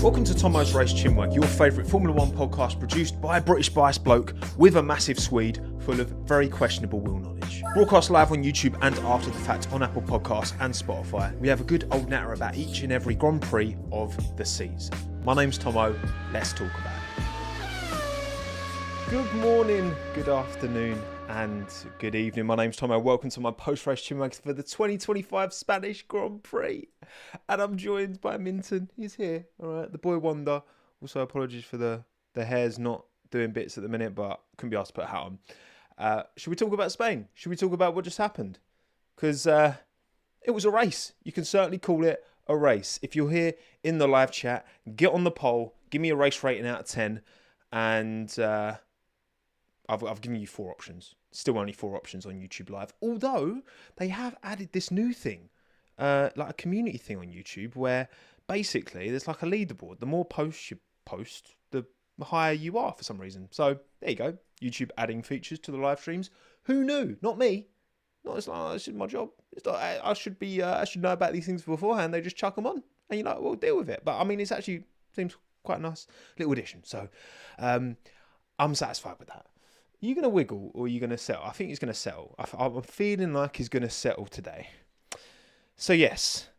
Welcome to TOMMO'S Race CHINWAG, your favourite Formula 1 podcast produced by a British biased bloke with a massive Swede full of very questionable wheel knowledge. Broadcast live on YouTube and after the fact on Apple Podcasts and Spotify. We have a good old natter about each and every Grand Prix of the season. My name's Tommo, let's talk about it. Good morning, good afternoon and good evening. My name's Tommo. Welcome to my post-race CHINWAG for the 2025 Spanish Grand Prix. And I'm joined by Minton. He's here. All right, the boy wonder. Also, apologies for the hair's not doing bits at the minute, but couldn't be asked to put a hat on. Should we talk about Spain? Should we talk about what just happened? Because it was a race. You can certainly call it a race. If you're here in the live chat, get on the poll. Give me a race rating out of 10. And I've given you 4 options. Still only 4 options on YouTube Live. Although they have added this new thing, like a community thing on YouTube, where basically there's like a leaderboard. The more posts you post, the higher you are for some reason. So there you go. YouTube adding features to the live streams. Who knew? Not me. Not as like, this is my job. It's not, I should know about these things beforehand. They just chuck them on, and we'll deal with it. But I mean, it's actually seems quite a nice little addition. So I'm satisfied with that. Are you going to wiggle or are you going to settle? I think he's going to settle. I'm feeling like he's going to settle today. So yes,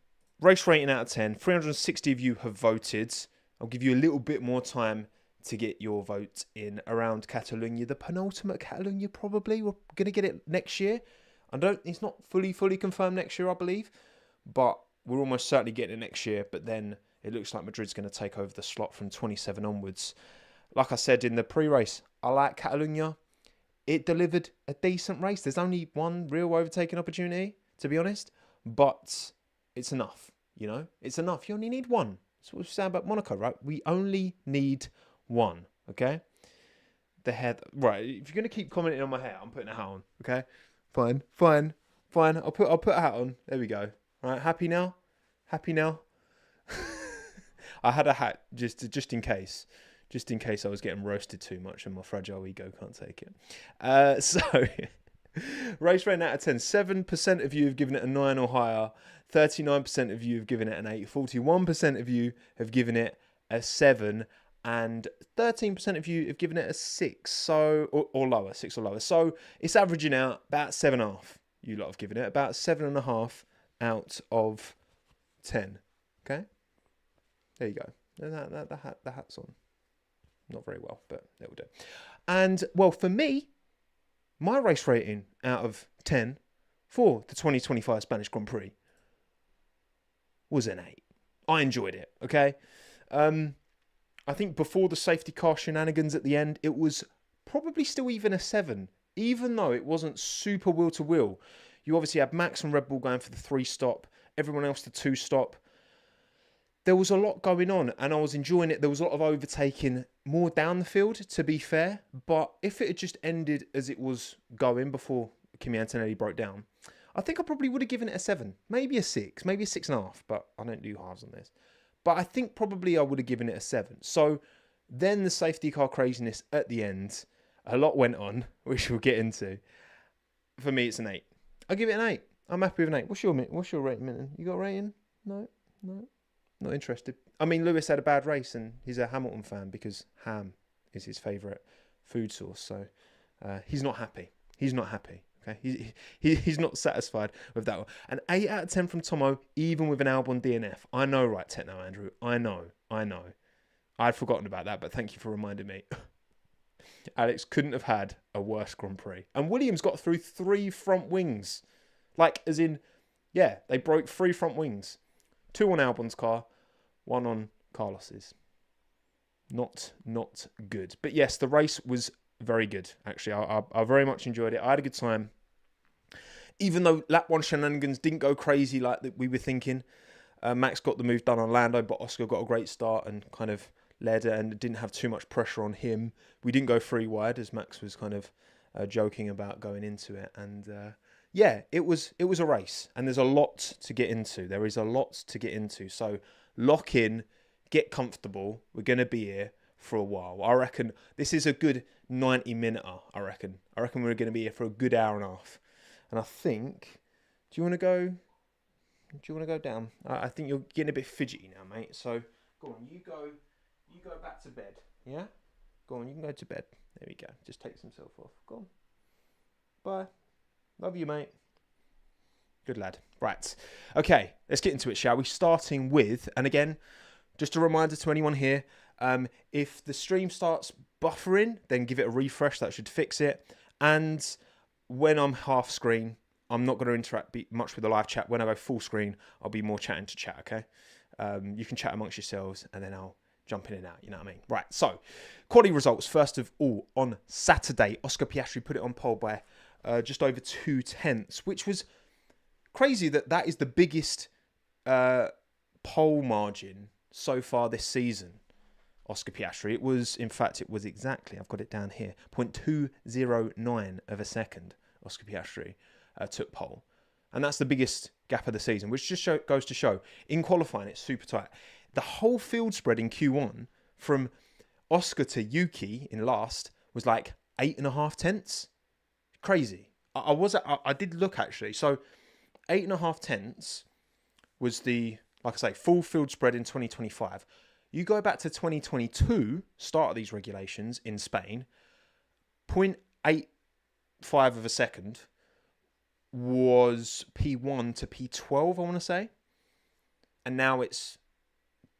race rating out of 10. 360 of you have voted. I'll give you a little bit more time to get your vote in around Catalonia. The penultimate Catalonia probably. We're going to get it next year. It's not fully confirmed next year, I believe. But we're almost certainly getting it next year. But then it looks like Madrid's going to take over the slot from 27 onwards. Like I said in the pre-race, I like Catalonia. It delivered a decent race. There's only one real overtaking opportunity, to be honest. But it's enough, It's enough. You only need one. That's what we say about Monaco, right? We only need one, okay? The hair... Right, if you're going to keep commenting on my hair, I'm putting a hat on, okay? Fine. I'll put a hat on. There we go. All right, happy now? I had a hat just in case. Just in case I was getting roasted too much and my fragile ego can't take it. So, race rating out of 10. 7% of you have given it a 9 or higher. 39% of you have given it an 8. 41% of you have given it a 7. And 13% of you have given it a 6 or lower, 6 or lower. So, it's averaging out about 7.5. You lot have given it about 7.5 out of 10. Okay? There you go. The hat's on. Not very well, but that will do. And, well, for me, my race rating out of 10 for the 2025 Spanish Grand Prix was an 8. I enjoyed it, okay? I think before the safety car shenanigans at the end, it was probably still even a 7, even though it wasn't super wheel-to-wheel. You obviously had Max and Red Bull going for the 3-stop, everyone else the 2-stop. There was a lot going on and I was enjoying it. There was a lot of overtaking more down the field, to be fair. But if it had just ended as it was going before Kimi Antonelli broke down, I think I probably would have given it a 7. Maybe a 6, maybe a 6.5. But I don't do halves on this. But I think probably I would have given it a 7. So then the safety car craziness at the end, a lot went on, which we'll get into. For me, it's an 8. I'll give it an 8. I'm happy with an 8. What's your rating, Minton? You got a rating? No. Not interested. I mean, Lewis had a bad race and he's a Hamilton fan because ham is his favourite food source. So he's not happy. Okay, he's not satisfied with that one. An 8 out of 10 from Tommo, even with an Albon DNF. I know, right, Techno Andrew? I know. I'd forgotten about that, but thank you for reminding me. Alex couldn't have had a worse Grand Prix. And Williams got through 3 front wings. Like, as in, yeah, they broke 3 front wings. 2 on Albon's car, 1 on Carlos's. Not good. But yes, the race was very good, actually. I very much enjoyed it. I had a good time. Even though lap 1 shenanigans didn't go crazy like we were thinking. Max got the move done on Lando, but Oscar got a great start and kind of led it and didn't have too much pressure on him. We didn't go 3 wide, as Max was kind of joking about going into it. And yeah, it was a race, and there's a lot to get into. There is a lot to get into. So lock in, get comfortable. We're going to be here for a while. I reckon this is a good 90-minute. I reckon we're going to be here for a good hour and a half. And I think, do you want to go? Do you want to go down? I think you're getting a bit fidgety now, mate. So go on, you go back to bed. Yeah? Go on, you can go to bed. There we go. Just takes himself off. Go on. Bye. Love you, mate. Good lad. Right. Okay, let's get into it, shall we? Starting with, and again, just a reminder to anyone here, if the stream starts buffering, then give it a refresh. That should fix it. And when I'm half screen, I'm not going to interact much with the live chat. When I go full screen, I'll be more chatting to chat, okay? You can chat amongst yourselves, and then I'll jump in and out, you know what I mean? Right, so, quality results. First of all, on Saturday, Oscar Piastri put it on pole by just over 2/10, which was crazy that is the biggest pole margin so far this season. Oscar Piastri. It was exactly, I've got it down here, 0.209 of a second. Oscar Piastri took pole. And that's the biggest gap of the season, which just goes to show, in qualifying, it's super tight. The whole field spread in Q1 from Oscar to Yuki in last was like 8.5 tenths. Crazy. I did look actually. So 8.5 tenths was the, like I say, full field spread in 2025. You go back to 2022, start of these regulations in Spain, 0.85 of a second was P1 to P12, I want to say. And now it's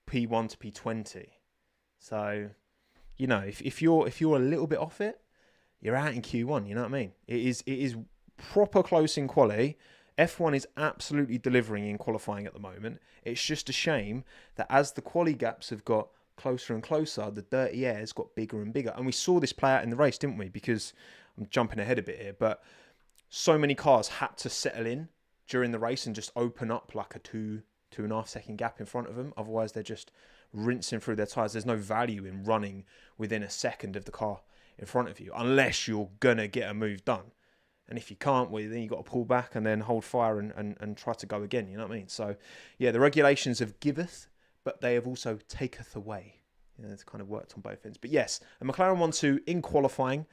P1 to P20. So, you know, if you're a little bit off it, you're out in Q1, you know what I mean? It is proper close in quali. F1 is absolutely delivering in qualifying at the moment. It's just a shame that as the quali gaps have got closer and closer, the dirty air's got bigger and bigger. And we saw this play out in the race, didn't we? Because I'm jumping ahead a bit here, but so many cars had to settle in during the race and just open up like a 2.5 second gap in front of them. Otherwise, they're just rinsing through their tyres. There's no value in running within a second of the car in front of you unless you're going to get a move done. And if you can't, well, then you've got to pull back and then hold fire and try to go again. You know what I mean? So, yeah, the regulations have giveth, but they have also taketh away. You know, it's kind of worked on both ends. But yes, a McLaren 1-2 in qualifying.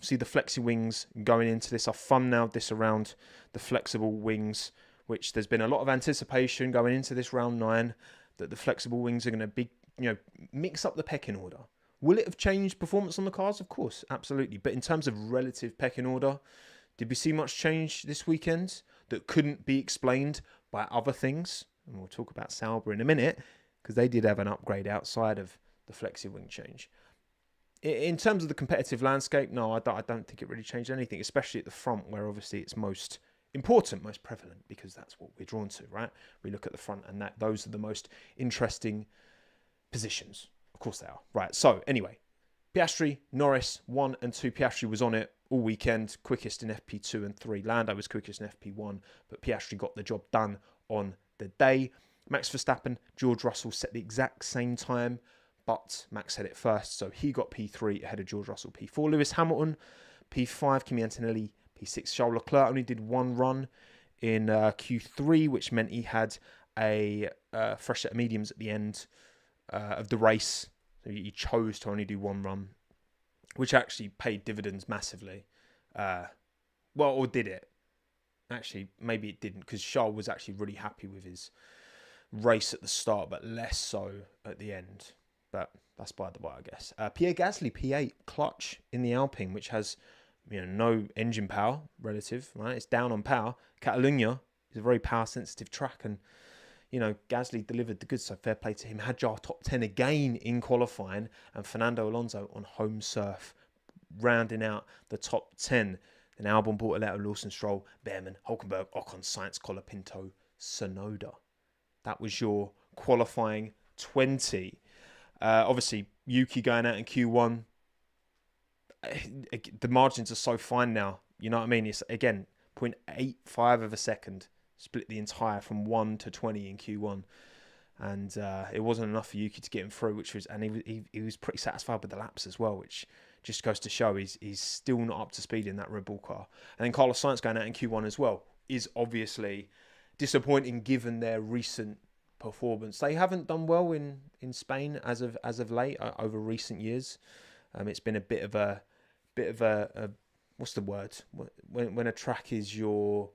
See the flexi wings going into this. I've thumbnailed this around the flexible wings, which there's been a lot of anticipation going into this round 9 that the flexible wings are going to be, mix up the pecking order. Will it have changed performance on the cars? Of course, absolutely. But in terms of relative pecking order, did we see much change this weekend that couldn't be explained by other things? And we'll talk about Sauber in a minute, because they did have an upgrade outside of the flexi wing change. In terms of the competitive landscape, no, I don't think it really changed anything, especially at the front where obviously it's most important, most prevalent, because that's what we're drawn to, right? We look at the front and those are the most interesting positions. Of course they are. Right, so anyway, Piastri, Norris, 1 and 2. Piastri was on it all weekend, quickest in FP2 and 3. Lando was quickest in FP1, but Piastri got the job done on the day. Max Verstappen, George Russell set the exact same time, but Max had it first, so he got P3 ahead of George Russell. P4, Lewis Hamilton. P5, Kimi Antonelli. P6, Charles Leclerc only did one run in Q3, which meant he had a fresh set of mediums at the end of the race. So he chose to only do one run, which actually paid dividends massively. Or did it? Actually, maybe it didn't, because Charles was actually really happy with his race at the start, but less so at the end. But that's by the by, I guess. Pierre Gasly, P8, clutch in the Alpine, which has no engine power relative, right? It's down on power. Catalunya is a very power-sensitive track, and Gasly delivered the goods, so fair play to him. Hadjar top 10 again in qualifying, and Fernando Alonso on home surf, rounding out the top 10. Then Albon, Bortoletto, Lawson, Stroll, Behrman, Hulkenberg, Ocon, Sainz, Colapinto, Sonoda. That was your qualifying 20. Obviously, Yuki going out in Q1. The margins are so fine now. You know what I mean? It's, again, 0.85 of a second. Split the entire from 1 to 20 in Q1. And it wasn't enough for Yuki to get him through, and he was pretty satisfied with the laps as well, which just goes to show he's still not up to speed in that Red Bull car. And then Carlos Sainz going out in Q1 as well is obviously disappointing given their recent performance. They haven't done well in Spain as of late over recent years. It's been a bit of a what's the word, when a track is you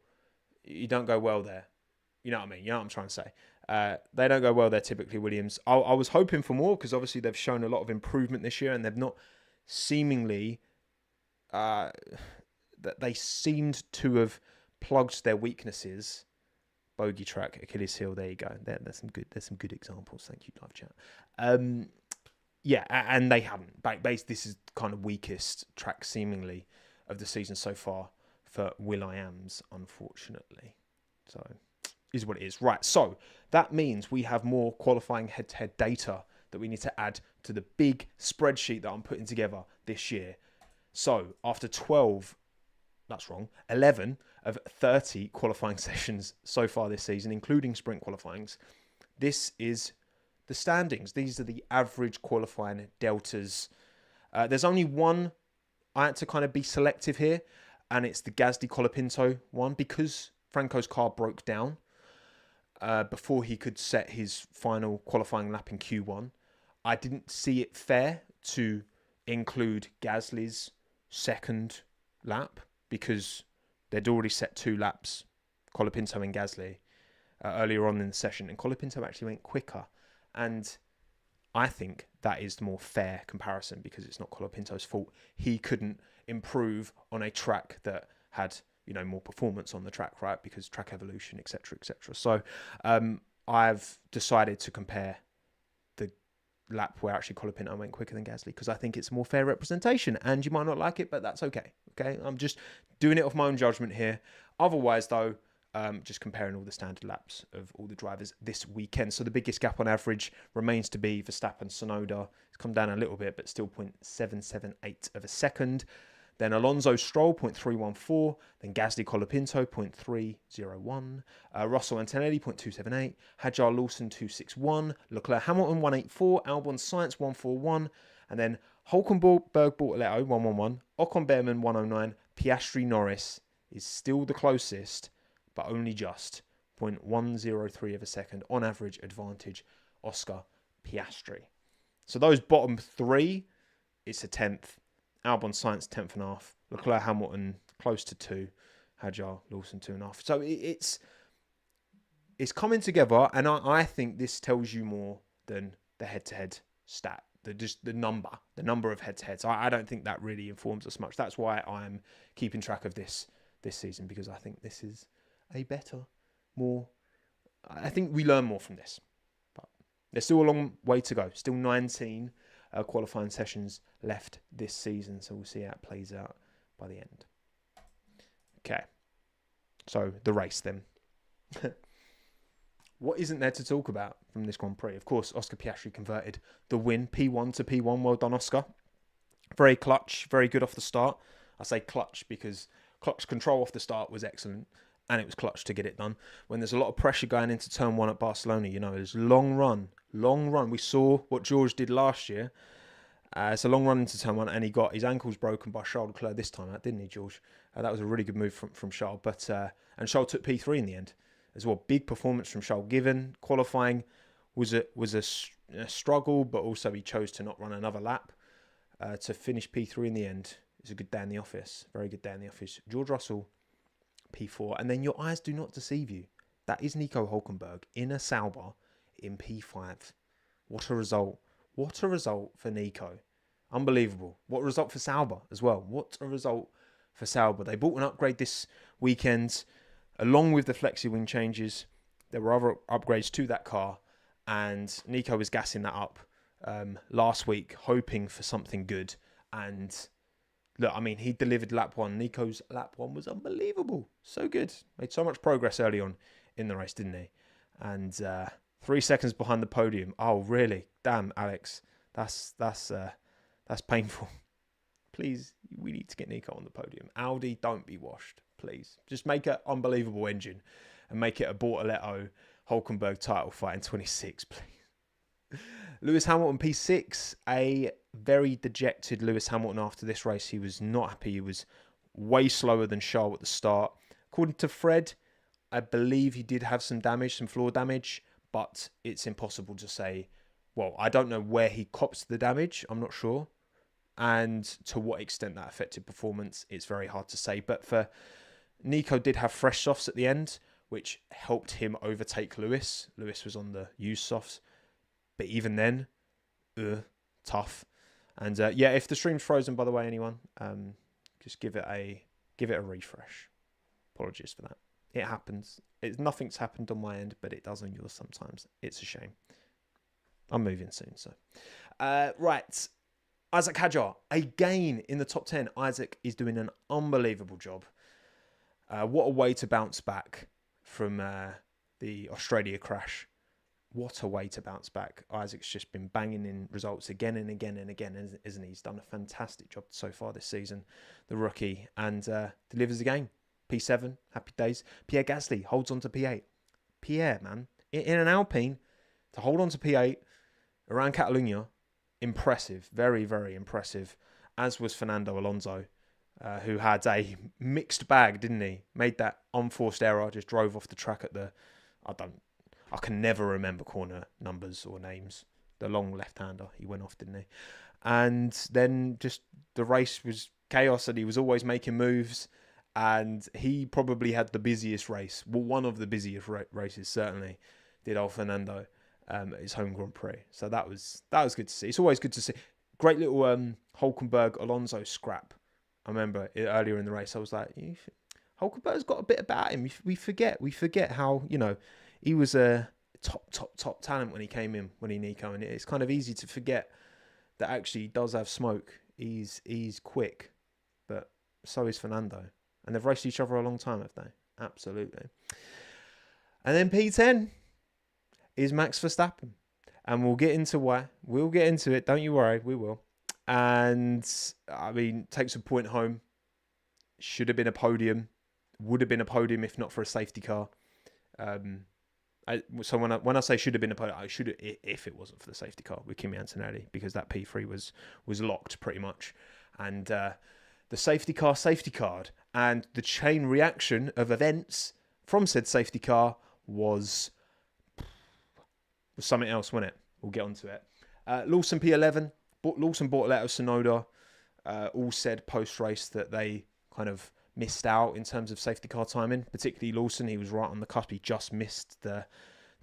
don't go well there. You know what I mean? You know what I'm trying to say? They don't go well there typically, Williams. I was hoping for more because obviously they've shown a lot of improvement this year and they've not seemingly... that they seemed to have plugged their weaknesses. Bogey track, Achilles heel. There you go. There's some good examples. Thank you, live chat. Yeah, and they haven't. This is kind of weakest track seemingly of the season so far for Will.i.am's, unfortunately. So, is what it is. Right, so that means we have more qualifying head-to-head data that we need to add to the big spreadsheet that I'm putting together this year. So, after 11 of 30 qualifying sessions so far this season, including sprint qualifyings, this is the standings. These are the average qualifying deltas. There's only one I had to kind of be selective here, and it's the Gasly Colapinto one, because Franco's car broke down before he could set his final qualifying lap in Q1. I didn't see it fair to include Gasly's second lap because they'd already set 2 laps, Colapinto and Gasly, earlier on in the session, and Colapinto actually went quicker. And I think that is the more fair comparison because it's not Colapinto's fault. He couldn't improve on a track that had, more performance on the track, right? Because track evolution, etc., etc. So I've decided to compare the lap where actually Colapinto went quicker than Gasly because I think it's a more fair representation. And you might not like it, but that's okay. Okay, I'm just doing it off my own judgment here. Otherwise, though, just comparing all the standard laps of all the drivers this weekend. So the biggest gap on average remains to be Verstappen, Tsunoda. It's come down a little bit, but still 0.778 of a second. Then Alonso, Stroll, 0.314. Then Gasly, Colapinto, 0.301. Russell, Antonelli, 0.278. Hadjar, Lawson, 261. Leclerc, Hamilton, 184. Albon, Sainz, 141. And then Hulkenberg, Bortoletto, 111. Ocon, Behrman, 109. Piastri, Norris is still the closest, but only just 0.103 of a second on average advantage, Oscar Piastri. So those bottom 3, it's a 10th. Albon, Sainz, 10th and a half. Leclerc, Hamilton, close to 2. Hadjar, Lawson, 2.5. So it's coming together, and I think this tells you more than the head-to-head stat. The number of head-to-heads. I don't think that really informs us much. That's why I'm keeping track of this season, because I think this is a better, more... I think we learn more from this. But there's still a long way to go. Still 19 qualifying sessions left this season, so we'll see how it plays out by the end. Okay. So, the race then. What isn't there to talk about from this Grand Prix? Of course, Oscar Piastri converted the win, P1 to P1. Well done, Oscar. Very clutch, very good off the start. I say clutch because clutch control off the start was excellent, and it was clutch to get it done. When there's a lot of pressure going into turn 1 at Barcelona, it's a long run. We saw what George did last year. It's a long run into turn 1, and he got his ankles broken by Charles Leclerc this time out, didn't he, George? That was a really good move from Charles. And Charles took P3 in the end as well. Big performance from Charles. Given qualifying was a struggle, but also he chose to not run another lap to finish P3 in the end. It's a good day in the office. Very good day in the office. George Russell, P4. And then your eyes do not deceive you. That is Nico Hulkenberg in a Sauber in P5. What a result. What a result for Nico. Unbelievable. What a result for Sauber as well. What a result for Sauber. They bought an upgrade this weekend. Along with the flexi wing changes, there were other upgrades to that car. And Nico was gassing that up last week, hoping for something good. And look, he delivered lap 1. Nico's lap 1 was unbelievable. So good. Made so much progress early on in the race, didn't he? And 3 seconds behind the podium. Oh, really? Damn, Alex. That's painful. Please, we need to get Nico on the podium. Audi, don't be washed, please. Just make an unbelievable engine and make it a Bortoletto Hulkenberg title fight in 26, please. Lewis Hamilton, P6. A very dejected Lewis Hamilton after this race. He was not happy. He was way slower than Charles at the start. According to Fred, I believe he did have some damage, some floor damage, but it's impossible to say. Well, I don't know where he cops the damage. I'm not sure. And to what extent that affected performance, it's very hard to say. But Nico did have fresh softs at the end, which helped him overtake Lewis. Lewis was on the used softs, but even then, tough. And if the stream's frozen, by the way, anyone, just give it a refresh. Apologies for that. It happens. Nothing's happened on my end, but it does on yours sometimes. It's a shame. I'm moving soon, so. Right. Isaac Hadjar, again in the top 10. Isaac is doing an unbelievable job. What a way to bounce back from the Australia crash. What a way to bounce back. Isaac's just been banging in results again and again and again, isn't he? He's done a fantastic job so far this season, the rookie, and delivers again. P7, happy days. Pierre Gasly holds on to P8. Pierre, man, in an Alpine, to hold on to P8 around Catalonia, impressive. Very, very impressive. As was Fernando Alonso, who had a mixed bag, didn't he? Made that unforced error, just drove off the track at the... I can never remember corner numbers or names. The long left-hander, he went off, didn't he? And then just the race was chaos, and he was always making moves. And he probably had the busiest race. Well, one of the busiest races, certainly, did old Fernando at his home Grand Prix. So that was good to see. It's always good to see. Great little Hulkenberg-Alonso scrap. I remember earlier in the race, I was like, Hulkenberg's got a bit about him. We forget how, he was a top talent when he came in, when Nico. And it's kind of easy to forget that actually he does have smoke. He's quick, but so is Fernando. And they've raced each other a long time, have they? Absolutely. And then P10 is Max Verstappen. And we'll get into why. We'll get into it. Don't you worry. We will. And, takes a point home. Should have been a podium. Would have been a podium if not for a safety car. So when I say should have been a podium, I should have, if it wasn't for the safety car with Kimi Antonelli, because that P3 was locked pretty much. And the safety card and the chain reaction of events from said safety car was something else, wasn't it? We'll get onto it. Lawson P11. Lawson bought a letter of Sonoda. All said post-race that they kind of missed out in terms of safety car timing. Particularly Lawson, he was right on the cusp. He just missed the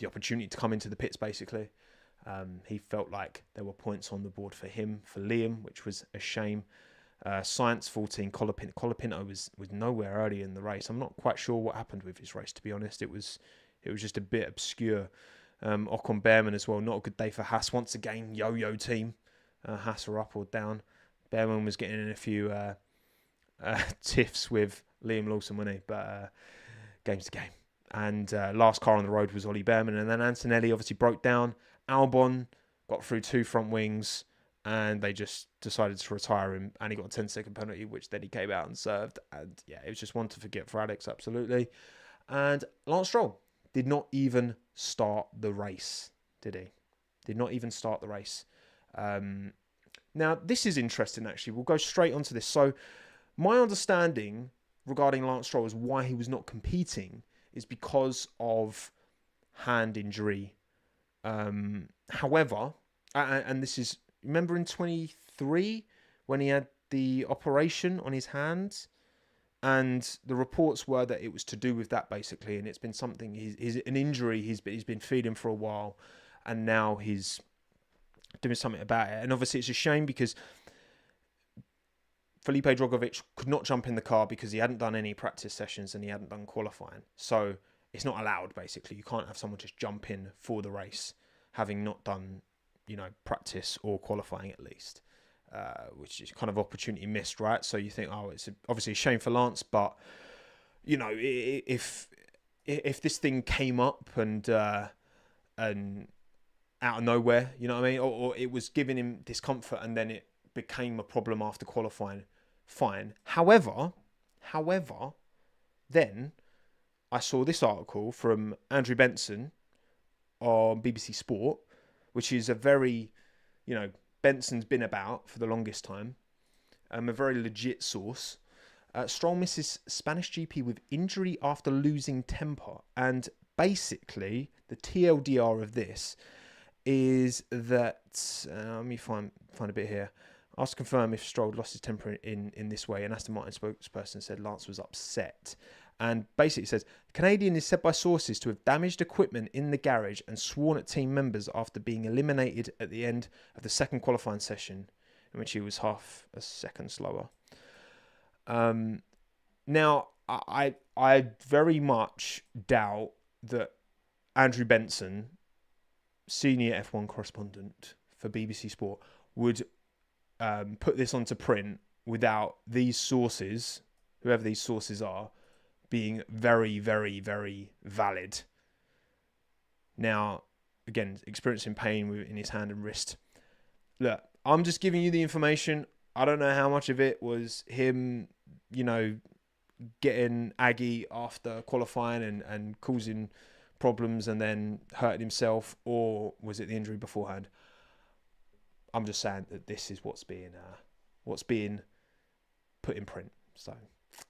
opportunity to come into the pits, basically. He felt like there were points on the board for him, for Liam, which was a shame. Science 14, Colapinto was nowhere early in the race. I'm not quite sure what happened with his race, to be honest. It was just a bit obscure. Ocon Behrman as well, not a good day for Haas. Once again, yo-yo team. Haas are up or down. Behrman was getting in a few tiffs with Liam Lawson, wasn't he? But game's the game. And last car on the road was Ollie Behrman. And then Antonelli obviously broke down. Albon got through 2 front wings. And they just decided to retire him. And he got a 10-second penalty, which then he came out and served. And yeah, it was just one to forget for Alex, absolutely. And Lance Stroll did not even start the race, did he? Did not even start the race. Now, this is interesting, actually. We'll go straight onto this. So, my understanding regarding Lance Stroll is why he was not competing is because of hand injury. However, and this is... Remember in 23 when he had the operation on his hand, and the reports were that it was to do with that basically, and it's been something an injury he's been feeling for a while, and now he's doing something about it. And obviously it's a shame because Felipe Drogovic could not jump in the car because he hadn't done any practice sessions and he hadn't done qualifying. So it's not allowed basically. You can't have someone just jump in for the race having not done practice or qualifying at least, which is kind of opportunity missed, right? So you think, it's obviously a shame for Lance, but if this thing came up and out of nowhere, you know what I mean, or it was giving him discomfort and then it became a problem after qualifying, fine. However, then I saw this article from Andrew Benson on BBC Sport, which is a very, Benson's been about for the longest time, a very legit source. Stroll misses Spanish GP with injury after losing temper. And basically, the TLDR of this is that, let me find a bit here. Asked to confirm if Stroll lost his temper in this way. An Aston Martin spokesperson said Lance was upset. And basically it says, Canadian is said by sources to have damaged equipment in the garage and sworn at team members after being eliminated at the end of the second qualifying session, in which he was half a second slower. Now, I very much doubt that Andrew Benson, senior F1 correspondent for BBC Sport, would put this onto print without these sources, whoever these sources are, being very, very, very valid. Now, again, experiencing pain in his hand and wrist. Look, I'm just giving you the information. I don't know how much of it was him, getting aggy after qualifying and causing problems and then hurting himself, or was it the injury beforehand? I'm just saying that this is what's being put in print. So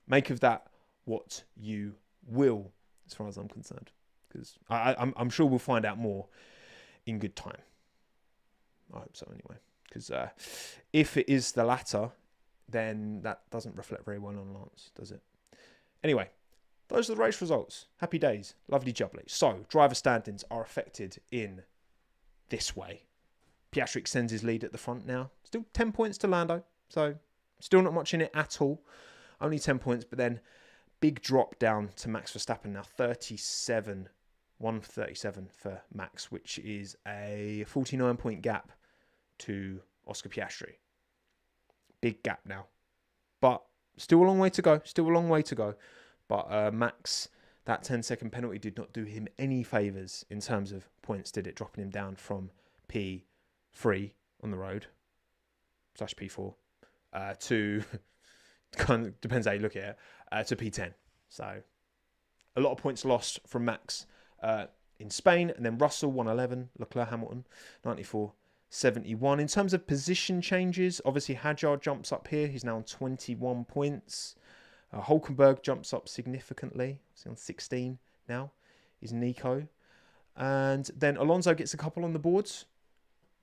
make of that what you will, as far as I'm concerned, because I'm sure we'll find out more in good time. I hope so anyway, because if it is the latter, then that doesn't reflect very well on Lance, does it? Anyway, those are the race results. Happy days. Lovely jubbly. So, driver standings are affected in this way. Piastri extends his lead at the front now. Still 10 points to Lando. So, still not much in it at all. Only 10 points, but then big drop down to Max Verstappen now. 137 for Max, which is a 49-point gap to Oscar Piastri. Big gap now. But still a long way to go. But Max, that 10-second penalty did not do him any favours in terms of points, did it? Dropping him down from P3 on the road, /P4, to, kind of depends how you look at it, to P10. So a lot of points lost from Max in Spain. And then Russell, 111, Leclerc, Hamilton, 94. 71. In terms of position changes, obviously Hadjar jumps up here. He's now on 21 points. Hulkenberg jumps up significantly. He's on 16 now. Is Nico. And then Alonso gets a couple on the boards,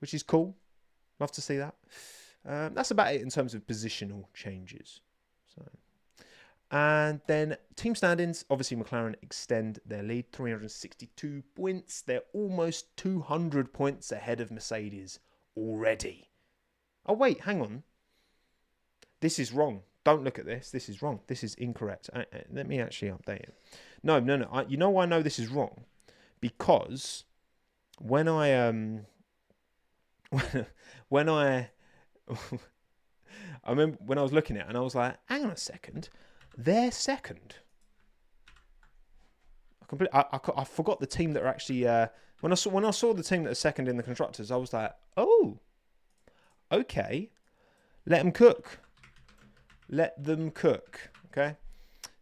which is cool. Love to see that. That's about it in terms of positional changes. And then team standings, obviously McLaren extend their lead, 362 points. They're almost 200 points ahead of Mercedes already. Oh, wait, hang on. This is wrong. Don't look at this. This is wrong. This is incorrect. Let me actually update it. No. You know why I know this is wrong? Because when I remember when I was looking at it and I was like, hang on a second. They're second. I forgot the team that are actually. When I saw the team that are second in the constructors, I was like, oh, okay. Let them cook. Okay.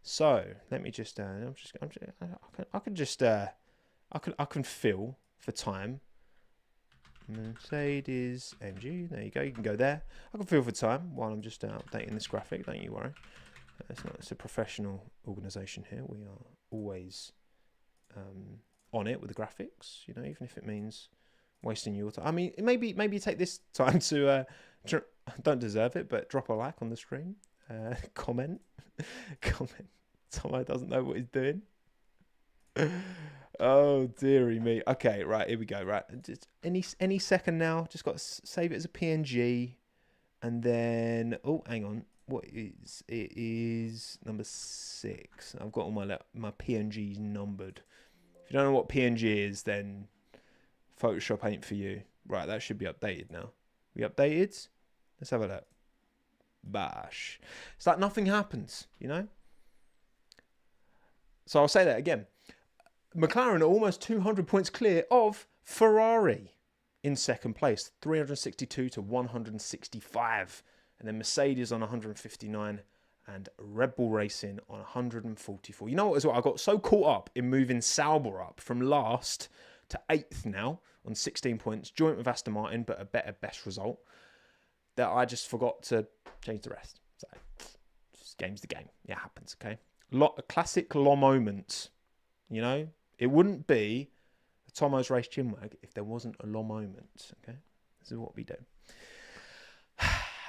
So let me just. I can fill for time. Mercedes MG. There you go. You can go there. I can fill for time while I'm just updating this graphic. Don't you worry. It's a professional organisation here. We are always on it with the graphics, even if it means wasting your time. I mean, maybe take this time to don't deserve it, but drop a like on the stream, comment. Tomo doesn't know what he's doing. Oh dearie me. Okay, right, here we go. Right, just any second now. Just got to save it as a PNG, and then hang on. It is number 6. I've got all my PNGs numbered. If you don't know what PNG is, then Photoshop ain't for you. Right, that should be updated now. We updated? Let's have a look. Bash. It's like nothing happens, So I'll say that again. McLaren are almost 200 points clear of Ferrari in second place. 362 to 165. And then Mercedes on 159 and Red Bull Racing on 144. You know what as well? I got so caught up in moving Sauber up from last to 8th now on 16 points, joint with Aston Martin, but a better best result, that I just forgot to change the rest. So, just game's the game. It happens, okay? A classic law moment, It wouldn't be a TOMMO'S race CHINWAG if there wasn't a law moment, okay? This is what we do.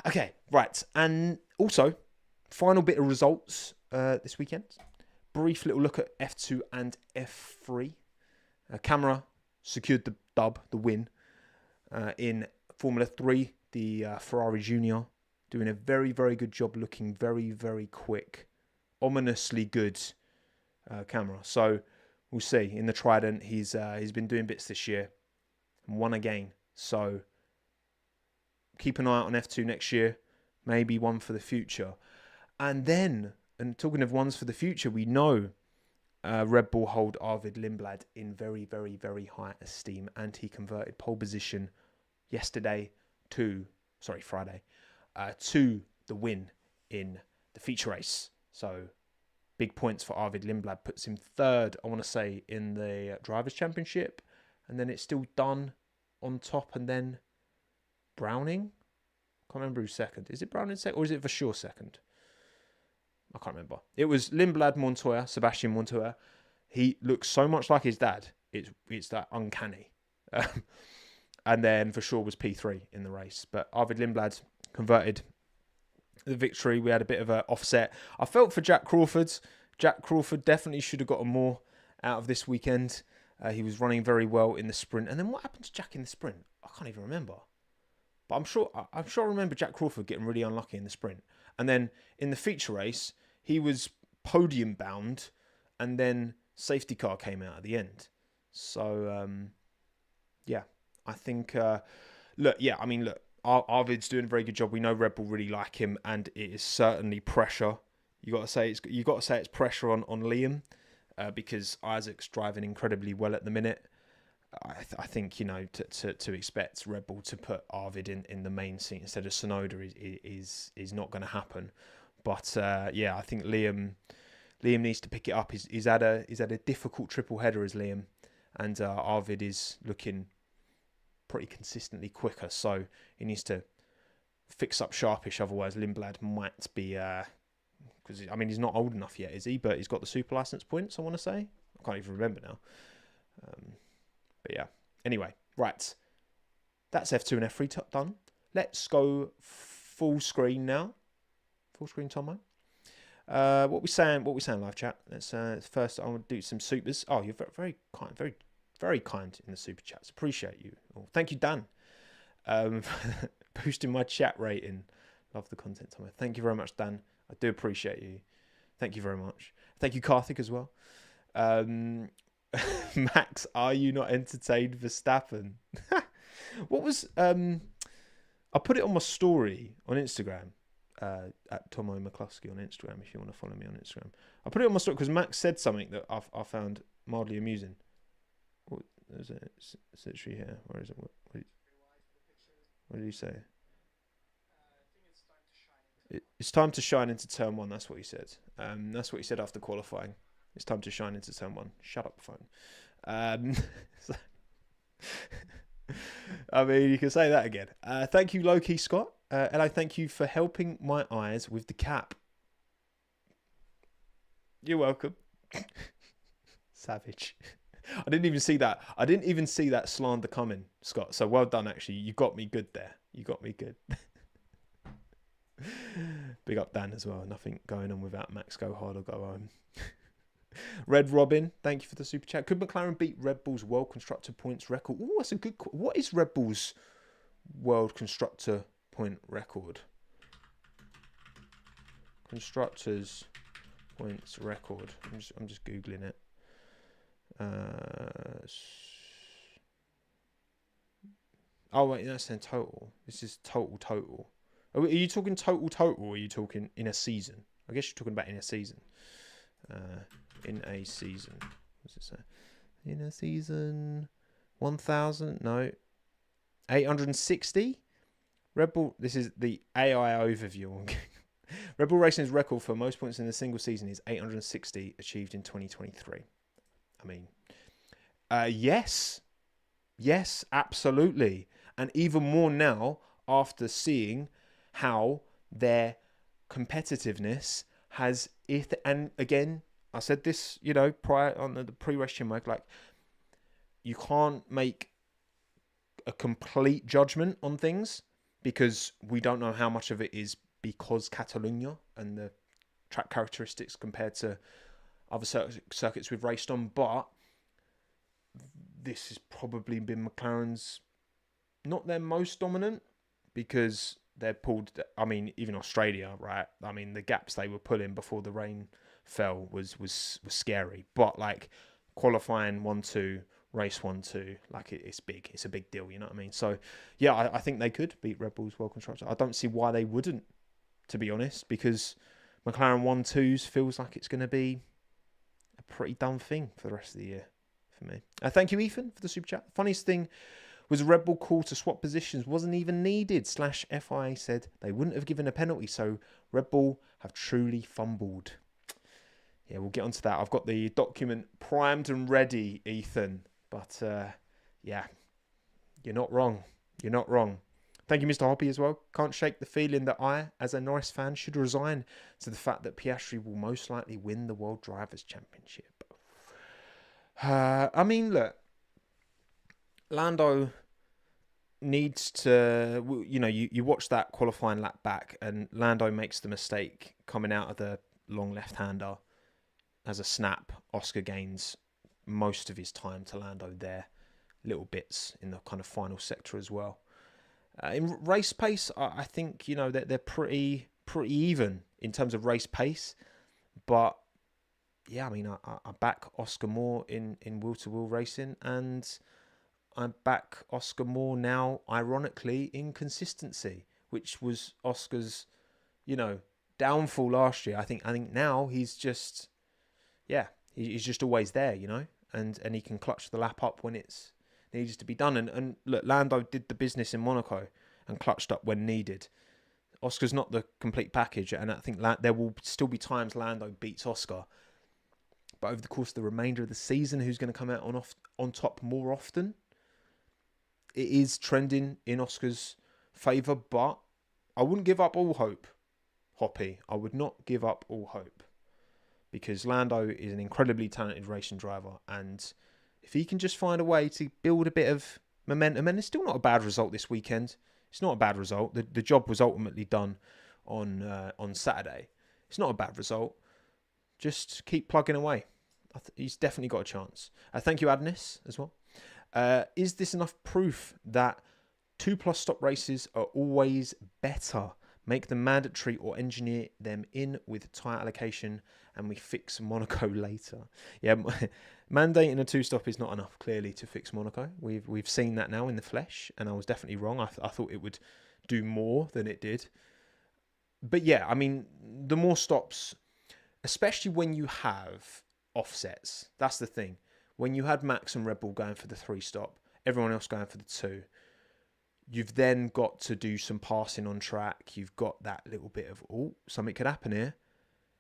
Okay, right. And also, final bit of results this weekend. brief little look at F2 and F3. Camera secured the dub, the win, in Formula 3. The Ferrari Junior doing a very, very good job, looking very, very quick. Ominously good camera. So we'll see. In the Trident, he's been doing bits this year and won again. So keep an eye out on F2 next year. Maybe one for the future. And then, and talking of ones for the future, we know Red Bull hold Arvid Lindblad in very, very, very high esteem. And he converted pole position Friday, to the win in the feature race. So big points for Arvid Lindblad. Puts him third, I want to say, in the Drivers' Championship. And then it's still done on top. And then Browning? I can't remember who's second. Is it Browning second or is it Vasseur second? I can't remember. It was Lindblad Montoya, Sebastian Montoya. He looks so much like his dad. It's that uncanny. And then Vasseur was P3 in the race. But Arvid Lindblad converted the victory. We had a bit of an offset. I felt for Jack Crawford. Jack Crawford definitely should have gotten more out of this weekend. He was running very well in the sprint. And then what happened to Jack in the sprint? I can't even remember. But I'm sure I remember Jack Crawford getting really unlucky in the sprint. And then in the feature race, he was podium bound, and then safety car came out at the end. So, yeah, I think, look, Arvid's doing a very good job. We know Red Bull really like him, and it is certainly pressure. You got to say it's pressure on Liam, because Isaac's driving incredibly well at the minute. I think, to expect Red Bull to put Arvid in the main seat instead of Tsunoda is not going to happen. But I think Liam needs to pick it up. He's had a difficult triple header as Liam, and Arvid is looking pretty consistently quicker. So he needs to fix up sharpish. Otherwise, Lindblad might be because he's not old enough yet, is he? But he's got the super license points. I want to say I can't even remember now. But yeah. Anyway, right. That's F2 and F3 done. Let's go full screen now. Full screen, Tommo. What we saying live chat? Let's first I want to do some supers. Oh, you're very kind, very, very kind in the super chats. Appreciate you. Oh, thank you, Dan. Boosting my chat rating. Love the content, Tommo. Thank you very much, Dan. I do appreciate you. Thank you very much. Thank you, Karthik, as well. Max, are you not entertained, Verstappen? What was I put it on my story on Instagram, at Tommo McCluskey on Instagram, if you want to follow me on Instagram. I put it on my story because Max said something that I found mildly amusing. What is it? It's literally here. Where is it? What did he say? It's time to shine into turn one. That's what he said. That's what he said after qualifying. It's time to shine into turn one. Shut up, phone. You can say that again. Thank you, Loki Scott. And I thank you for helping my eyes with the cap. You're welcome. Savage. I didn't even see that slander coming, Scott. So well done, actually. You got me good there. You got me good. Big up Dan as well. Nothing going on without Max go hard or go home. Red Robin, thank you for the super chat. Could McLaren beat Red Bull's World Constructor points record? Oh, that's a good. What is Red Bull's World Constructor point record? Constructors points record. I'm just googling it. Oh wait, that's in total. This is total. Are you talking total, or are you talking in a season? I guess you're talking about in a season. In a season. What's it say? In a season. 1,000? No. 860? Red Bull. This is the AI overview. Red Bull Racing's record for most points in a single season is 860, achieved in 2023. Yes. Yes, absolutely. And even more now after seeing how their competitiveness has, and again, I said this, prior on the pre-race CHINWAG, like, you can't make a complete judgment on things because we don't know how much of it is because Catalonia and the track characteristics compared to other circuits we've raced on, but this has probably been McLaren's, not their most dominant, because they're pulled, I mean, even Australia, right? I mean, the gaps they were pulling before the rain fell was scary. But like qualifying 1-2, race 1-2, like it's big. It's a big deal, you know what I mean? So yeah, I think they could beat Red Bull's well constructed. I don't see why they wouldn't, to be honest, because McLaren 1-2s feels like it's going to be a pretty dumb thing for the rest of the year for me. Thank you, Ethan, for the super chat. Funniest thing was a Red Bull call to swap positions wasn't even needed. /FIA said they wouldn't have given a penalty, so Red Bull have truly fumbled. Yeah, we'll get onto that. I've got the document primed and ready, Ethan. But yeah, you're not wrong. You're not wrong. Thank you, Mr. Hoppy, as well. Can't shake the feeling that I, as a Norris fan, should resign to the fact that Piastri will most likely win the World Drivers' Championship. I mean, look, Lando needs to, you know, you watch that qualifying lap back and Lando makes the mistake coming out of the long left-hander as a snap. Oscar gains most of his time to Lando there, little bits in the kind of final sector as well. In race pace, I think, you know, they're pretty even in terms of race pace, but yeah, I mean, I back Oscar more in wheel-to-wheel racing, and I back Oscar more now, ironically, in consistency, which was Oscar's, you know, downfall last year. I think now he's just, yeah, he's just always there, you know, and he can clutch the lap up when it's needs to be done. And look, Lando did the business in Monaco and clutched up when needed. Oscar's not the complete package, and I think there will still be times Lando beats Oscar. But over the course of the remainder of the season, who's going to come out on top more often? It is trending in Oscar's favour, but I wouldn't give up all hope, Hoppy. I would not give up all hope, because Lando is an incredibly talented racing driver, and if he can just find a way to build a bit of momentum, and it's still not a bad result this weekend. It's not a bad result. The job was ultimately done on Saturday. It's not a bad result. Just keep plugging away. He's definitely got a chance. Thank you, Adnis, as well. Is this enough proof that 2+ stop races are always better? Make them mandatory or engineer them in with tyre allocation, and we fix Monaco later. Yeah, mandating a 2-stop is not enough, clearly, to fix Monaco. We've seen that now in the flesh, and I was definitely wrong. I thought it would do more than it did. But yeah, I mean, the more stops, especially when you have offsets, that's the thing. When you had Max and Red Bull going for the 3-stop, everyone else going for the 2, you've then got to do some passing on track. You've got that little bit of, something could happen here,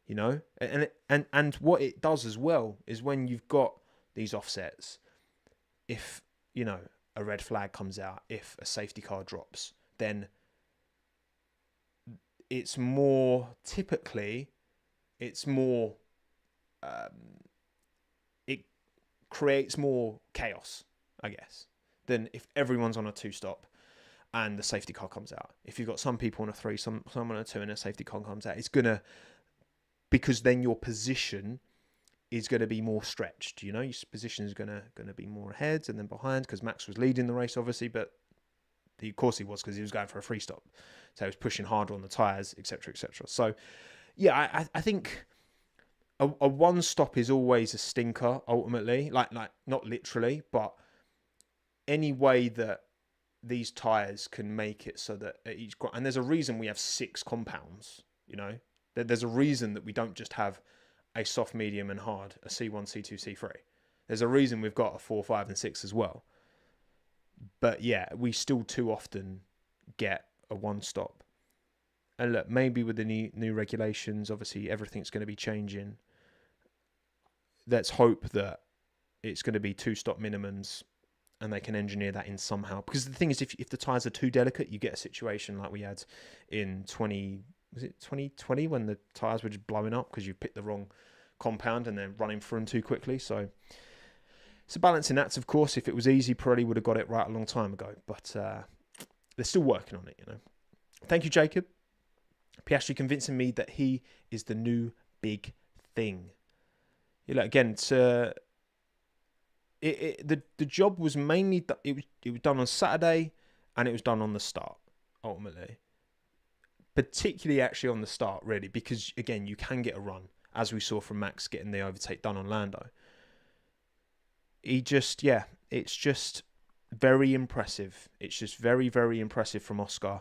you know? And what it does as well is when you've got these offsets, if, you know, a red flag comes out, if a safety car drops, then it's more, typically, it's more, it creates more chaos, I guess, than if everyone's on a 2-stop and the safety car comes out. If you've got some people on a 3, some on a 2, and a safety car comes out, it's gonna, because then your position is going to be more stretched. You know, your position is going to be more ahead and then behind, because Max was leading the race, obviously, but of course he was, because he was going for a 3-stop, so he was pushing harder on the tyres, etc., etc. So, yeah, I think a 1-stop is always a stinker ultimately, like not literally, but any way that these tyres can make it so that at each, and there's a reason we have 6 compounds, you know, there's a reason that we don't just have a soft, medium and hard, a C1, C2, C3. There's a reason we've got a 4, 5 and 6 as well. But yeah, we still too often get a 1-stop. And look, maybe with the new regulations, obviously everything's going to be changing. Let's hope that it's going to be 2-stop minimums, and they can engineer that in somehow. Because the thing is, if the tyres are too delicate, you get a situation like we had in 2020 when the tyres were just blowing up because you picked the wrong compound and then running through them too quickly. So it's a balancing act, of course. If it was easy, Pirelli would have got it right a long time ago. But they're still working on it, you know. Thank you, Jacob. Piastri convincing me that he is the new big thing. again, the job was mainly it was done on Saturday, and it was done on the start ultimately. Particularly actually on the start, really, because again, you can get a run, as we saw from Max getting the overtake done on Lando. It's just very impressive. It's just very, very impressive from Oscar.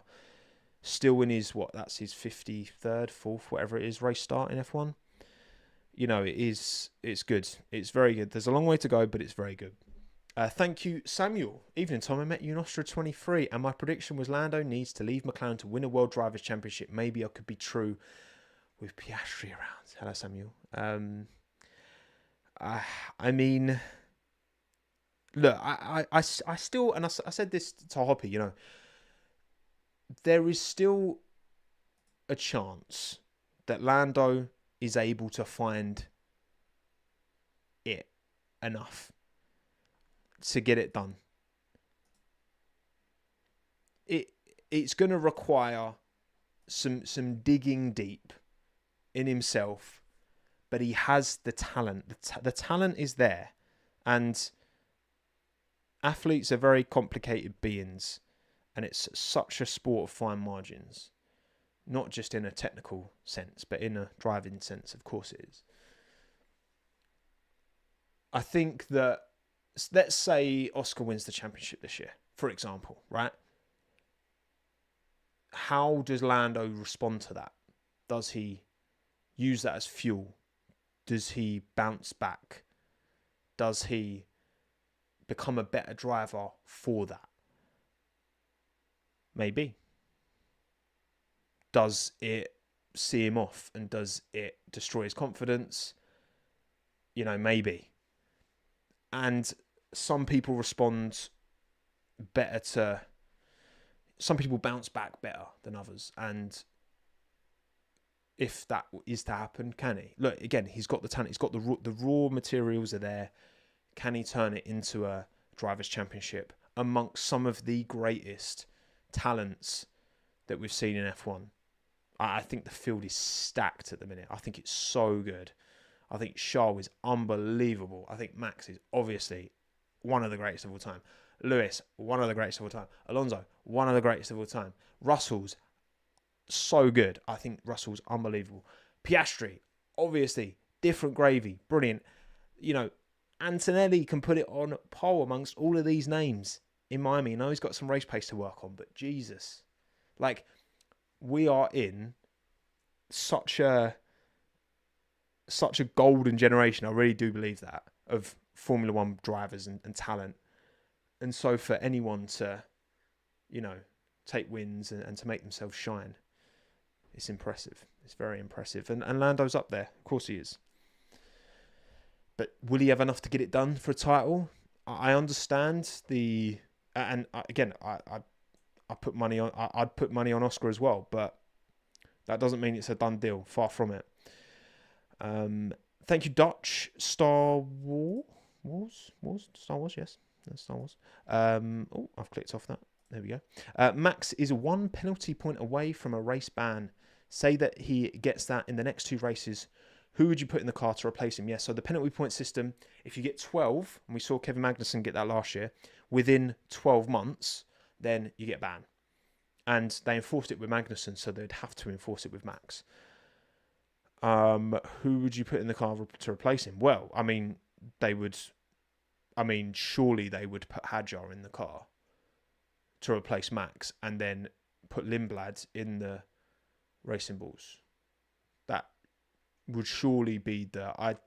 Still in his, that's his 53rd, 4th, whatever it is, race start in F1. It's good. It's very good. There's a long way to go, but it's very good. Thank you, Samuel. Evening, Tom. I met you in Austria 23, and my prediction was Lando needs to leave McLaren to win a World Drivers' Championship. Maybe I could be true with Piastri around. Hello, Samuel. I mean, look, I still, and I said this to Hoppy, there is still a chance that Lando is able to find it enough to get it done. It's going to require some digging deep in himself, but he has the talent. The talent is there, and athletes are very complicated beings, and it's such a sport of fine margins, not just in a technical sense, but in a driving sense. Of course, it is. I think that, let's say Oscar wins the championship this year, for example, right? How does Lando respond to that? Does he use that as fuel? Does he bounce back? Does he become a better driver for that? Maybe. Does it see him off, and does it destroy his confidence? Maybe. And some people respond better to... Some people bounce back better than others. And if that is to happen, can he? Look, again, he's got the talent. He's got the raw materials are there. Can he turn it into a Drivers' Championship amongst some of the greatest talents that we've seen in F1? I think the field is stacked at the minute. I think it's so good. I think Charles is unbelievable. I think Max is obviously one of the greatest of all time. Lewis, one of the greatest of all time. Alonso, one of the greatest of all time. Russell's so good. I think Russell's unbelievable. Piastri, obviously, different gravy. Brilliant. Antonelli can put it on pole amongst all of these names in Miami. I know he's got some race pace to work on, but Jesus. We are in such a golden generation. I really do believe that, of Formula One drivers and talent. And so for anyone to, take wins and to make themselves shine, it's impressive. It's very impressive. And Lando's up there. Of course he is. But will he have enough to get it done for a title? I understand the... And again, I put money on... I'd put money on Oscar as well, but that doesn't mean it's a done deal. Far from it. Thank you, Dutch. Star Wars? Star Wars, yes. That's Star Wars. I've clicked off that. There we go. Max is 1 penalty point away from a race ban. Say that he gets that in the next 2 races. Who would you put in the car to replace him? Yes, so the penalty point system, if you get 12, and we saw Kevin Magnussen get that last year, within 12 months, then you get banned. And they enforced it with Magnussen, so they'd have to enforce it with Max. Who would you put in the car to replace him? Well, surely they would put Hadjar in the car to replace Max, and then put Lindblad in the Racing Bulls. That would surely be that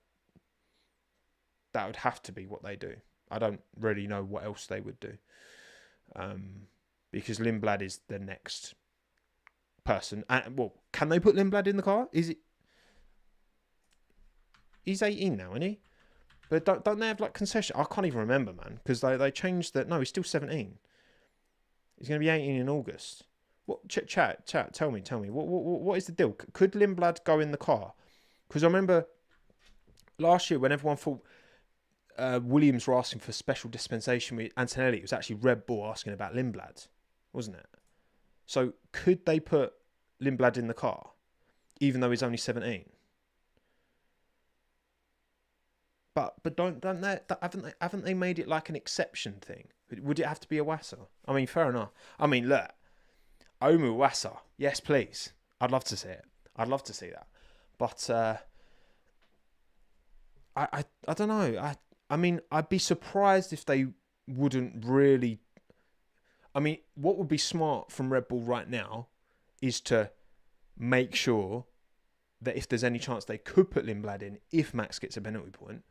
would have to be what they do. I don't really know what else they would do. Because Lindblad is the next person. Can they put Lindblad in the car? He's 18 now, isn't he? But don't they have concession? I can't even remember, man, because they changed that. No, he's still 17. He's going to be 18 in August. What chat? Tell me. What is the deal? Could Lindblad go in the car? Because I remember last year when everyone thought Williams were asking for special dispensation with Antonelli, it was actually Red Bull asking about Lindblad, wasn't it? So could they put Lindblad in the car, even though he's only 17? But don't they, haven't they made it like an exception thing? Would it have to be a Wassa? I mean, fair enough. I mean, look, Omu Wassa, yes, please. I'd love to see it. I'd love to see that. But I don't know. I mean, I'd be surprised if they wouldn't really. I mean, what would be smart from Red Bull right now is to make sure that if there's any chance they could put Lindblad in, if Max gets a penalty point,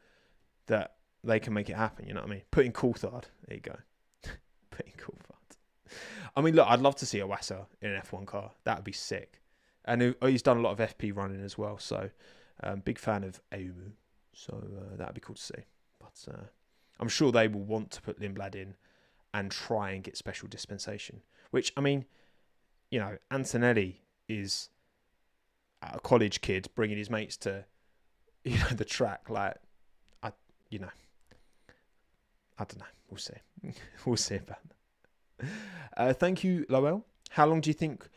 that they can make it happen. You know what I mean? Put in Coulthard. There you go. Put in Coulthard. I mean, look, I'd love to see a Wassa in an F1 car. That would be sick. And he's done a lot of FP running as well. So, big fan of Aumu. So, that would be cool to see. But I'm sure they will want to put Lindblad in and try and get special dispensation. Which, I mean, you know, Antonelli is a college kid bringing his mates to, you know, the track. Like, I don't know. We'll see. We'll see about that. Thank you, Lowell. How long do you think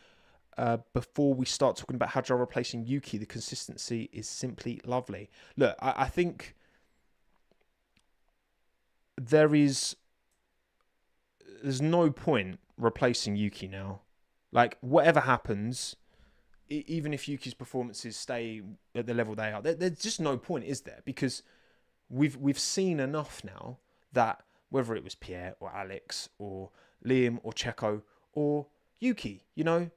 before we start talking about Hadjar replacing Yuki? The consistency is simply lovely. Look, I think there's no point replacing Yuki now. Like, whatever happens, even if Yuki's performances stay at the level they are, there's just no point, is there? Because we've seen enough now that whether it was Pierre or Alex or Liam or Checo or Yuki, you know,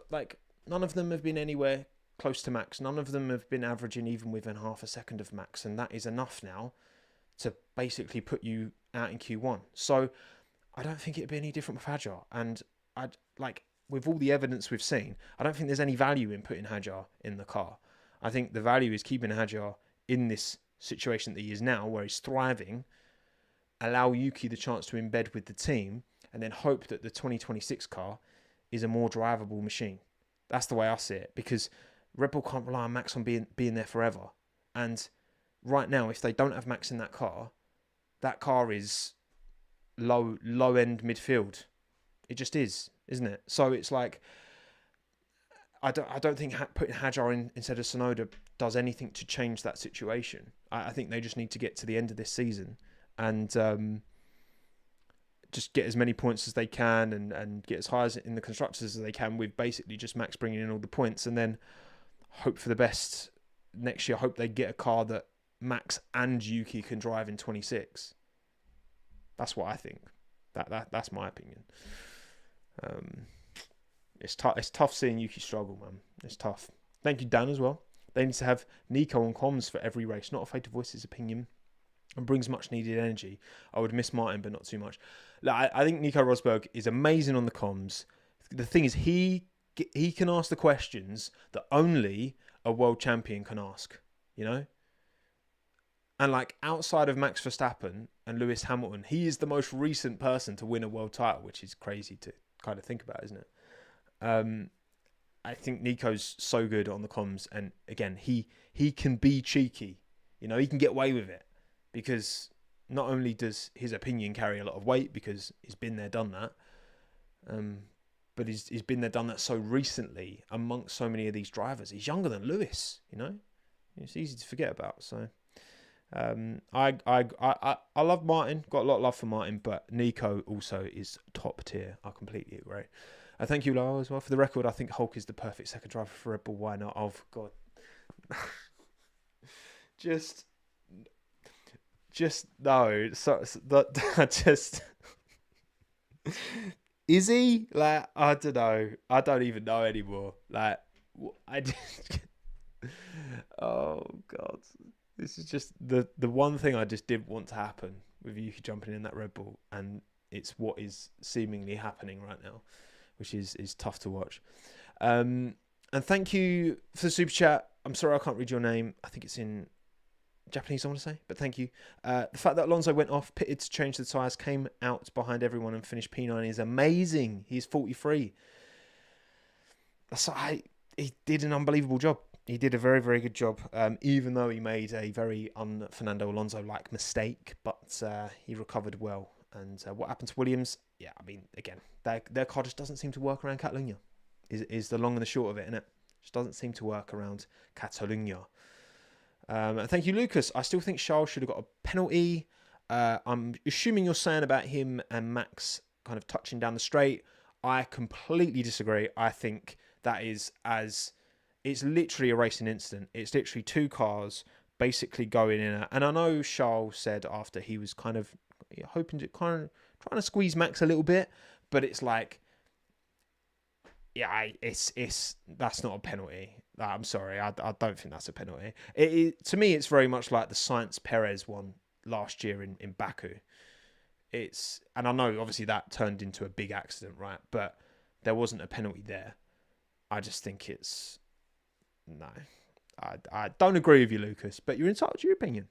like, none of them have been anywhere close to Max. None of them have been averaging even within half a second of Max, and that is enough now to basically put you out in Q1. So I don't think it'd be any different with Hadjar. And I'd like, with all the evidence we've seen, I don't think there's any value in putting Hadjar in the car. I think the value is keeping Hadjar in this situation that he is now, where he's thriving, allow Yuki the chance to embed with the team, and then hope that the 2026 car is a more drivable machine. That's the way I see it, because Red Bull can't rely on Max on being there forever. And right now, if they don't have Max in that car is low end midfield. It just is, isn't it? So it's like, I don't think putting Hadjar in instead of Tsunoda does anything to change that situation. I think they just need to get to the end of this season and just get as many points as they can and get as high as in the constructors as they can, with basically just Max bringing in all the points, and then hope for the best next year. Hope they get a car that Max and Yuki can drive in 26. That's what I think. That's my opinion. It's tough seeing Yuki struggle, man. It's tough. Thank you, Dan, as well. They need to have Nico on comms for every race, not afraid to voice his opinion, and brings much needed energy. I would miss Martin, but not too much. I think Nico Rosberg is amazing on the comms. The thing is, he can ask the questions that only a world champion can ask, you know? And like, outside of Max Verstappen and Lewis Hamilton, he is the most recent person to win a world title, which is crazy to kind of think about, isn't it? I think Nico's so good on the comms, and again, he can be cheeky. You know, he can get away with it, because not only does his opinion carry a lot of weight because he's been there, done that, but he's been there, done that so recently amongst so many of these drivers. He's younger than Lewis, you know? It's easy to forget about. So I love Martin, got a lot of love for Martin, but Nico also is top tier. I completely agree. Thank you, Lyle, as well. For the record, I think Hulk is the perfect second driver for Red Bull. Why not? Oh, God. just no. So that just is he? Like, I don't know. I don't even know anymore. Like, I just. Oh God, this is just the one thing I just didn't want to happen with Yuki jumping in that Red Bull, and it's what is seemingly happening right now, which is tough to watch. And thank you for the super chat. I'm sorry I can't read your name. I think it's in Japanese, I want to say, but thank you. The fact that Alonso went off, pitted to change the tyres, came out behind everyone and finished P9 is amazing. He's 43. He did an unbelievable job. He did a very, very good job, even though he made a very un-Fernando Alonso-like mistake, but he recovered well. And what happened to Williams? Yeah, I mean, again, their car just doesn't seem to work around Catalunya, is the long and the short of it, innit? Just doesn't seem to work around Catalunya. Thank you, Lucas. I still think Charles should have got a penalty. I'm assuming you're saying about him and Max kind of touching down the straight. I completely disagree. I think that is it's literally a racing incident. It's literally two cars basically going in. And I know Charles said after he was kind of hoping to trying to squeeze Max a little bit, but it's like, yeah, that's not a penalty. I'm sorry, I don't think that's a penalty. To me, it's very much like the Sainz Perez one last year in Baku. And I know obviously that turned into a big accident, right? But there wasn't a penalty there. I just think no. I don't agree with you, Lucas, but you're entitled to your opinion.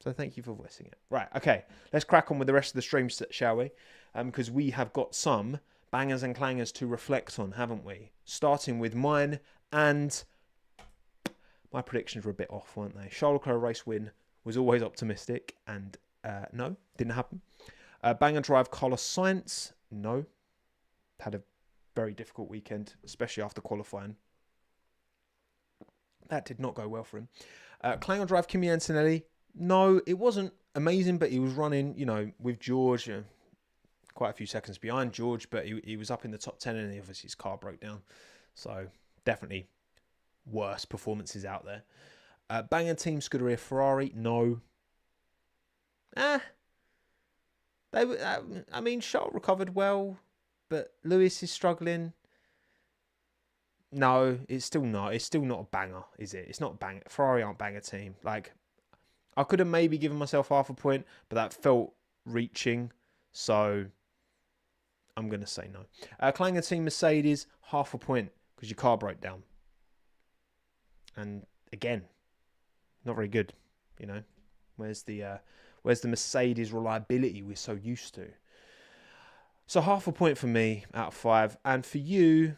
So thank you for voicing it. Right, okay, let's crack on with the rest of the stream, shall we? Because we have got some bangers and clangers to reflect on, haven't we? Starting with mine, and my predictions were a bit off, weren't they? Charles Leclerc race win was always optimistic, and no, didn't happen. Banger drive Carlos Sainz, no. Had a very difficult weekend, especially after qualifying. That did not go well for him. Clanger drive Kimi Antonelli, no, it wasn't amazing, but he was running, with George, quite a few seconds behind George, but he was up in the top 10, and obviously his car broke down. So definitely worse performances out there. Banger team Scuderia Ferrari, no. Charles recovered well, but Lewis is struggling. No, it's still not. It's still not a banger, is it? It's not a banger. Ferrari aren't banger team. Like, I could have maybe given myself half a point, but that felt reaching. So I'm going to say no. Clanger team Mercedes, half a point because your car broke down. And again, not very good. Where's the Mercedes reliability we're so used to? So half a point for me out of 5, and for you,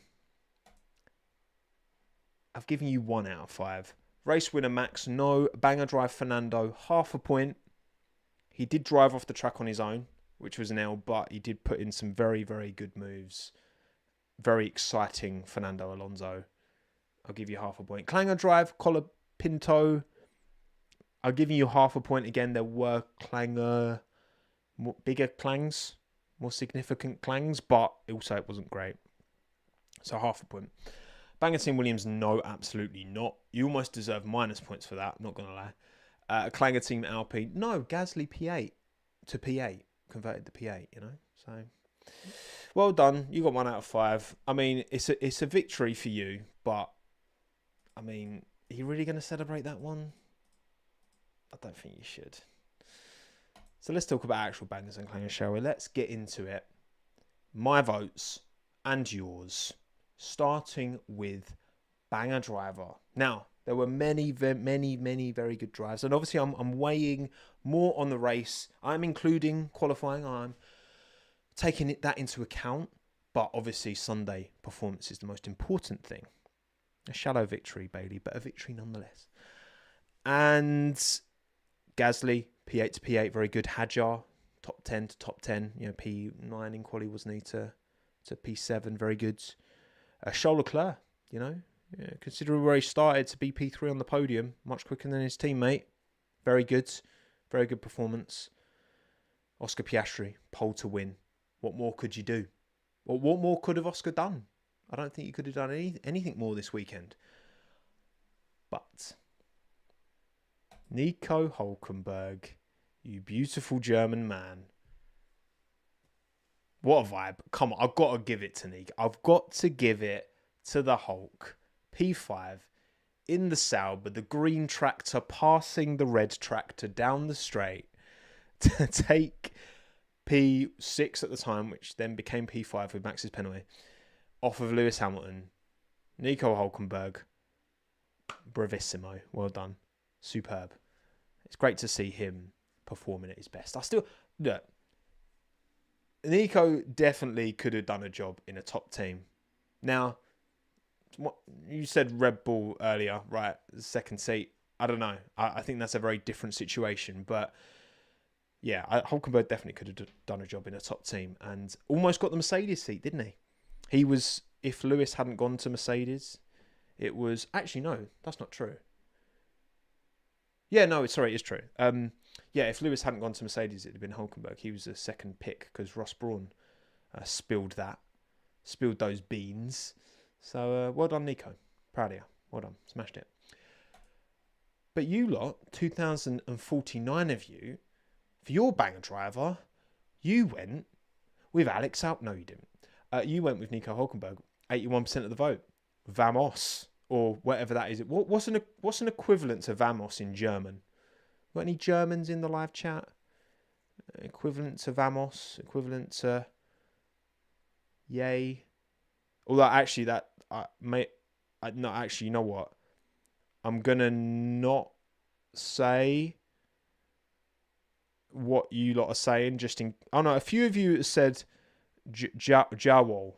I've given you 1 out of 5. Race winner Max, no. Banger drive Fernando, half a point. He did drive off the track on his own, which was an L, but he did put in some very, very good moves. Very exciting Fernando Alonso. I'll give you half a point. Clanger drive Colapinto, I'll give you half a point again. There were bigger clangs, more significant clangs, but also it wasn't great. So half a point. Banger Team Williams, no, absolutely not. You almost deserve minus points for that, not going to lie. Clanger Team Alpine, no, Gasly P8 to P8. Converted the P8, So, well done. You got 1 out of 5. I mean, it's a victory for you, but, I mean, are you really going to celebrate that one? I don't think you should. So let's talk about actual bangers and clangers, shall we? Let's get into it. My votes and yours, starting with banger driver. Now, there were many very good drives, and obviously I'm weighing more on the race. I'm including qualifying. I'm taking that into account, but obviously Sunday performance is the most important thing. A shallow victory, Bailey, but a victory nonetheless. And Gasly, P8 to P8, very good. Hadjar, top 10 to top 10. P9 in quali, wasn't he, to P7, very good. Charles Leclerc, considering where he started to be P3 on the podium, much quicker than his teammate. Very good performance. Oscar Piastri, pole to win. What more could you do? What more could have Oscar done? I don't think he could have done anything more this weekend. But Nico Hülkenberg, you beautiful German man. What a vibe. Come on, I've got to give it to Nico. I've got to give it to the Hulk. P5 in the Sauber, the green tractor passing the red tractor down the straight to take P6 at the time, which then became P5 with Max's penalty, off of Lewis Hamilton. Nico Hülkenberg, bravissimo. Well done. Superb. It's great to see him performing at his best. Look, Nico definitely could have done a job in a top team. Now, what you said Red Bull earlier, right? Second seat. I don't know. I think that's a very different situation. But yeah, Hülkenberg definitely could have done a job in a top team and almost got the Mercedes seat, didn't he? He was, if Lewis hadn't gone to Mercedes, it was, actually no, that's not true. Yeah, no, sorry, it's true. Yeah, if Lewis hadn't gone to Mercedes, it'd have been Hulkenberg. He was a second pick because Ross Brawn spilled those beans. So well done, Nico. Proud of you. Well done. Smashed it. But you lot, 2,049 of you, for your banger driver, you went with Alex out. No, you didn't. You went with Nico Hulkenberg. 81% of the vote. Vamos, or whatever that is. What's an equivalent to Vamos in German? Got any Germans in the live chat? Equivalent to Vamos? Equivalent to yay? Although actually no, actually, you know what? I'm gonna not say what you lot are saying. Oh no, a few of you said Jawol,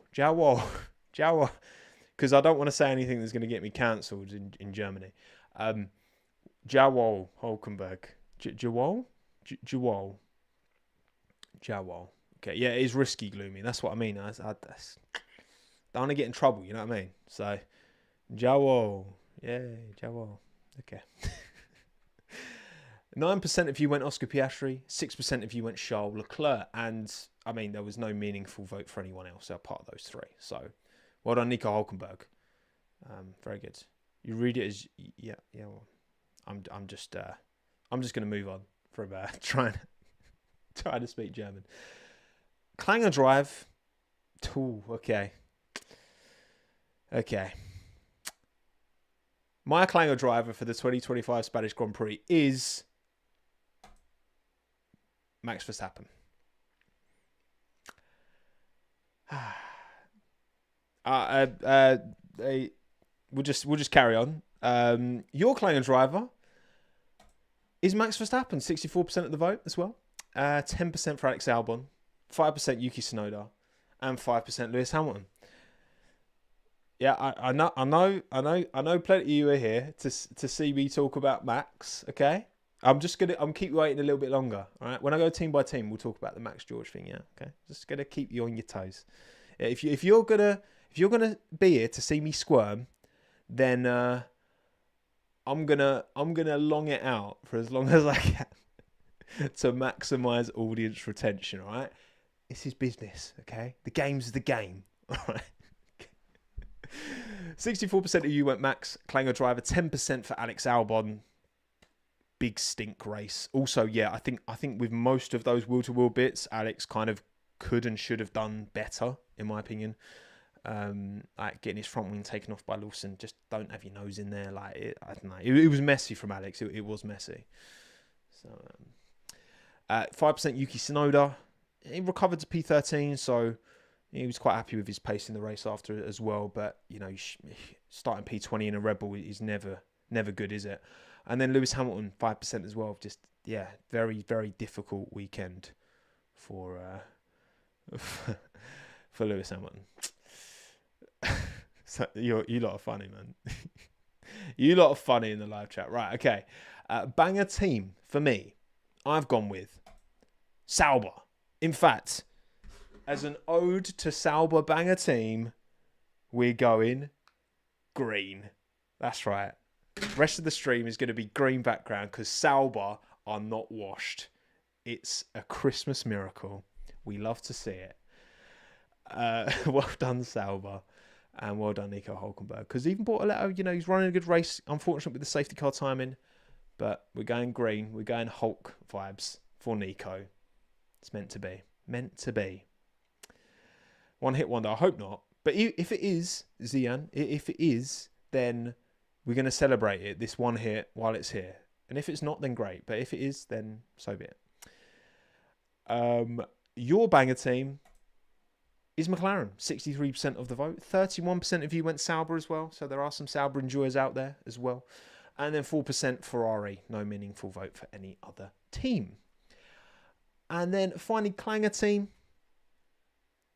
because I don't want to say anything that's going to get me cancelled in Germany. Jawol Hulkenberg, Jawol. Okay, yeah, it is risky, gloomy. That's what I mean. I don't want to get in trouble. You know what I mean? So, Jawol, yeah, Jawol. Okay. 9% of you went Oscar Piastri, 6% of you went Charles Leclerc, and I mean there was no meaningful vote for anyone else apart of those three. So, well done, Nico Hulkenberg. Very good. You read it as yeah. Well, I'm just going to move on from trying to speak German. Clanger drive. Ooh, okay. My clanger driver for the 2025 Spanish Grand Prix is Max Verstappen. We'll just carry on. Your clanger driver is Max Verstappen, 64% of the vote as well. 10% for Alex Albon, 5% Yuki Tsunoda, and 5% Lewis Hamilton. Yeah, I know. Plenty of you are here to see me talk about Max. Okay, I'm keep you waiting a little bit longer. All right, when I go team by team, we'll talk about the Max George thing. Yeah, okay. Just gonna keep you on your toes. Yeah, if you're gonna be here to see me squirm, then I'm gonna long it out for as long as I can to maximise audience retention. All right, this is business. Okay, the game's the game. All right. 64% of you went Max Clanger driver, 10% for Alex Albon. Big stink race. Also, yeah, I think with most of those wheel-to-wheel bits, Alex kind of could and should have done better, in my opinion. Like getting his front wing taken off by Lawson. Just don't have your nose in there. Like I don't know. It was messy from Alex. It was messy. So 5% Yuki Tsunoda. He recovered to P13, so he was quite happy with his pace in the race after it as well. But you know, starting P20 in a Red Bull is never good, is it? And then Lewis Hamilton, 5% as well. Just yeah, very very difficult weekend for Lewis Hamilton. So you lot are funny, man. You lot are funny in the live chat. Right, okay. Banger team for me. I've gone with Sauber. In fact, as an ode to Sauber banger team, we're going green. That's right. Rest of the stream is going to be green background because Sauber are not washed. It's a Christmas miracle. We love to see it. Well done, Sauber. And well done, Nico Hulkenberg. Because even Bortoletto, you know, he's running a good race. Unfortunate with the safety car timing. But we're going green. We're going Hulk vibes for Nico. It's meant to be. Meant to be. One hit wonder. I hope not. But if it is, Zian, if it is, then we're going to celebrate it, this one hit, while it's here. And if it's not, then great. But if it is, then so be it. Your banger team is McLaren. 63% of the vote. 31% of you went Sauber as well. So there are some Sauber enjoyers out there as well. And then 4% Ferrari. No meaningful vote for any other team. And then finally, Clanger team.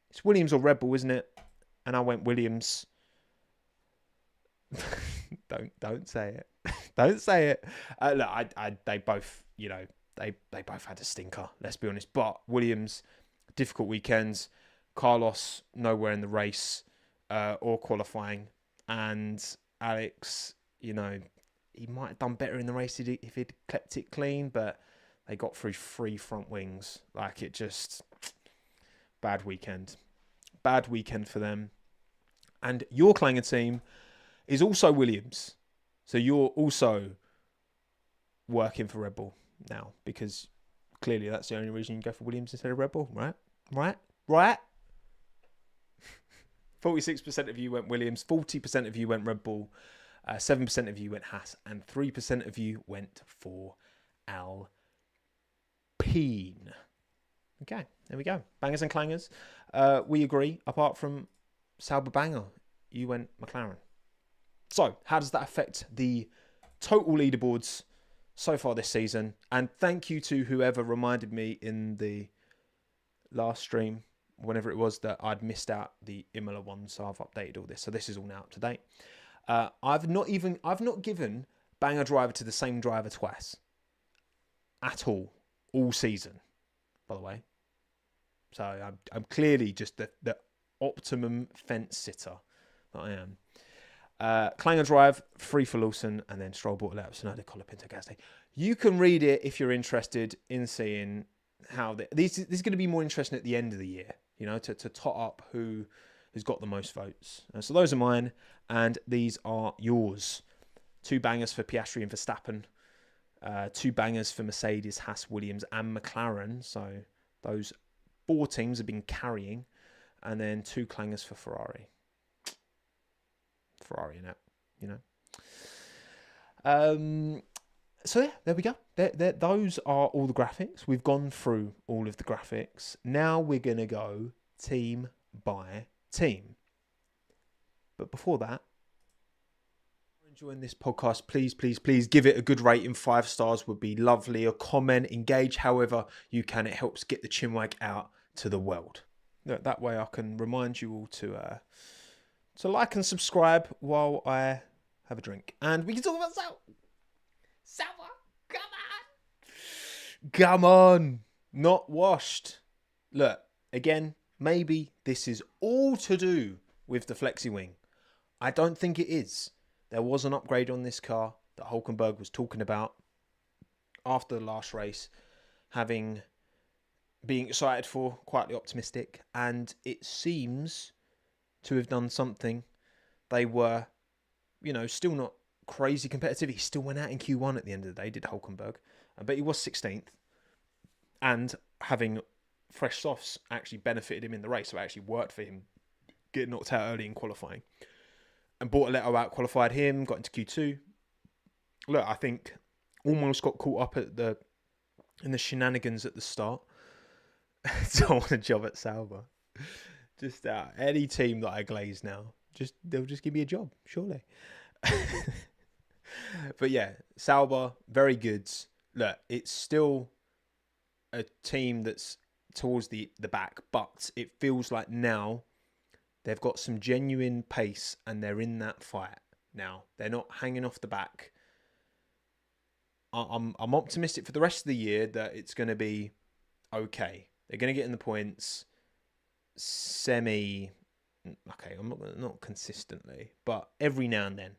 It's Williams or Red Bull, isn't it? And I went Williams. Don't say it. Don't say it. Look, they both, you know, they both had a stinker. Let's be honest. But Williams, difficult weekends. Carlos nowhere in the race or qualifying, and Alex, you know, he might have done better in the race if he'd kept it clean, but they got through 3 front wings. Like, it just... Bad weekend. Bad weekend for them. And your clanger team is also Williams. So you're also working for Red Bull now, because clearly that's the only reason you go for Williams instead of Red Bull, right? 46% of you went Williams, 40% of you went Red Bull, 7% of you went Haas, and 3% of you went for Alpine. Okay, there we go. Bangers and clangers. We agree, apart from Sauber Banger, you went McLaren. So, how does that affect the total leaderboards so far this season? And thank you to whoever reminded me in the last stream, whenever it was, that I'd missed out the Imola one, so I've updated all this. So this is all now up to date. I've not given Banger Driver to the same driver twice at all season, by the way. So I'm clearly just the optimum fence sitter that I am. Clanger Drive, free for Lawson, and then Stroll bought it out. So no, they call it Pinto Gasly. You can read it if you're interested in seeing how this is going to be more interesting at the end of the year, you know, to tot up who has got the most votes. So those are mine, and these are yours. 2 bangers for Piastri and Verstappen, 2 bangers for Mercedes, Haas, Williams, and McLaren. So those 4 teams have been carrying, and then 2 clangers for Ferrari. Ferrari in it, you know. So yeah, there we go. Those are all the graphics. We've gone through all of the graphics. Now we're going to go team by team. But before that, if you're enjoying this podcast, please give it a good rating. 5 stars would be lovely. A comment, engage however you can. It helps get the CHINWAG out to the world. That way I can remind you all to like and subscribe while I have a drink. And we can talk about Sauber, come on. Not washed. Look, again, maybe this is all to do with the flexi wing. I don't think it is. There was an upgrade on this car that Hulkenberg was talking about after the last race, being excited for, quietly optimistic, and it seems to have done something. They were, you know, still not crazy competitive. He still went out in Q1 at the end of the day, did Hulkenberg, but he was 16th, and having fresh softs actually benefited him in the race, so it actually worked for him getting knocked out early in qualifying. And Bortoletto out qualified him, got into Q2. Look, I think almost got caught up in the shenanigans at the start. Don't want a job at Sauber. Just any team that I glaze now, they'll just give me a job, surely. But yeah, Sauber, very good. Look, it's still a team that's towards the back, but it feels like now they've got some genuine pace and they're in that fight now. They're not hanging off the back. I'm optimistic for the rest of the year that it's going to be okay. They're going to get in the points not consistently, but every now and then.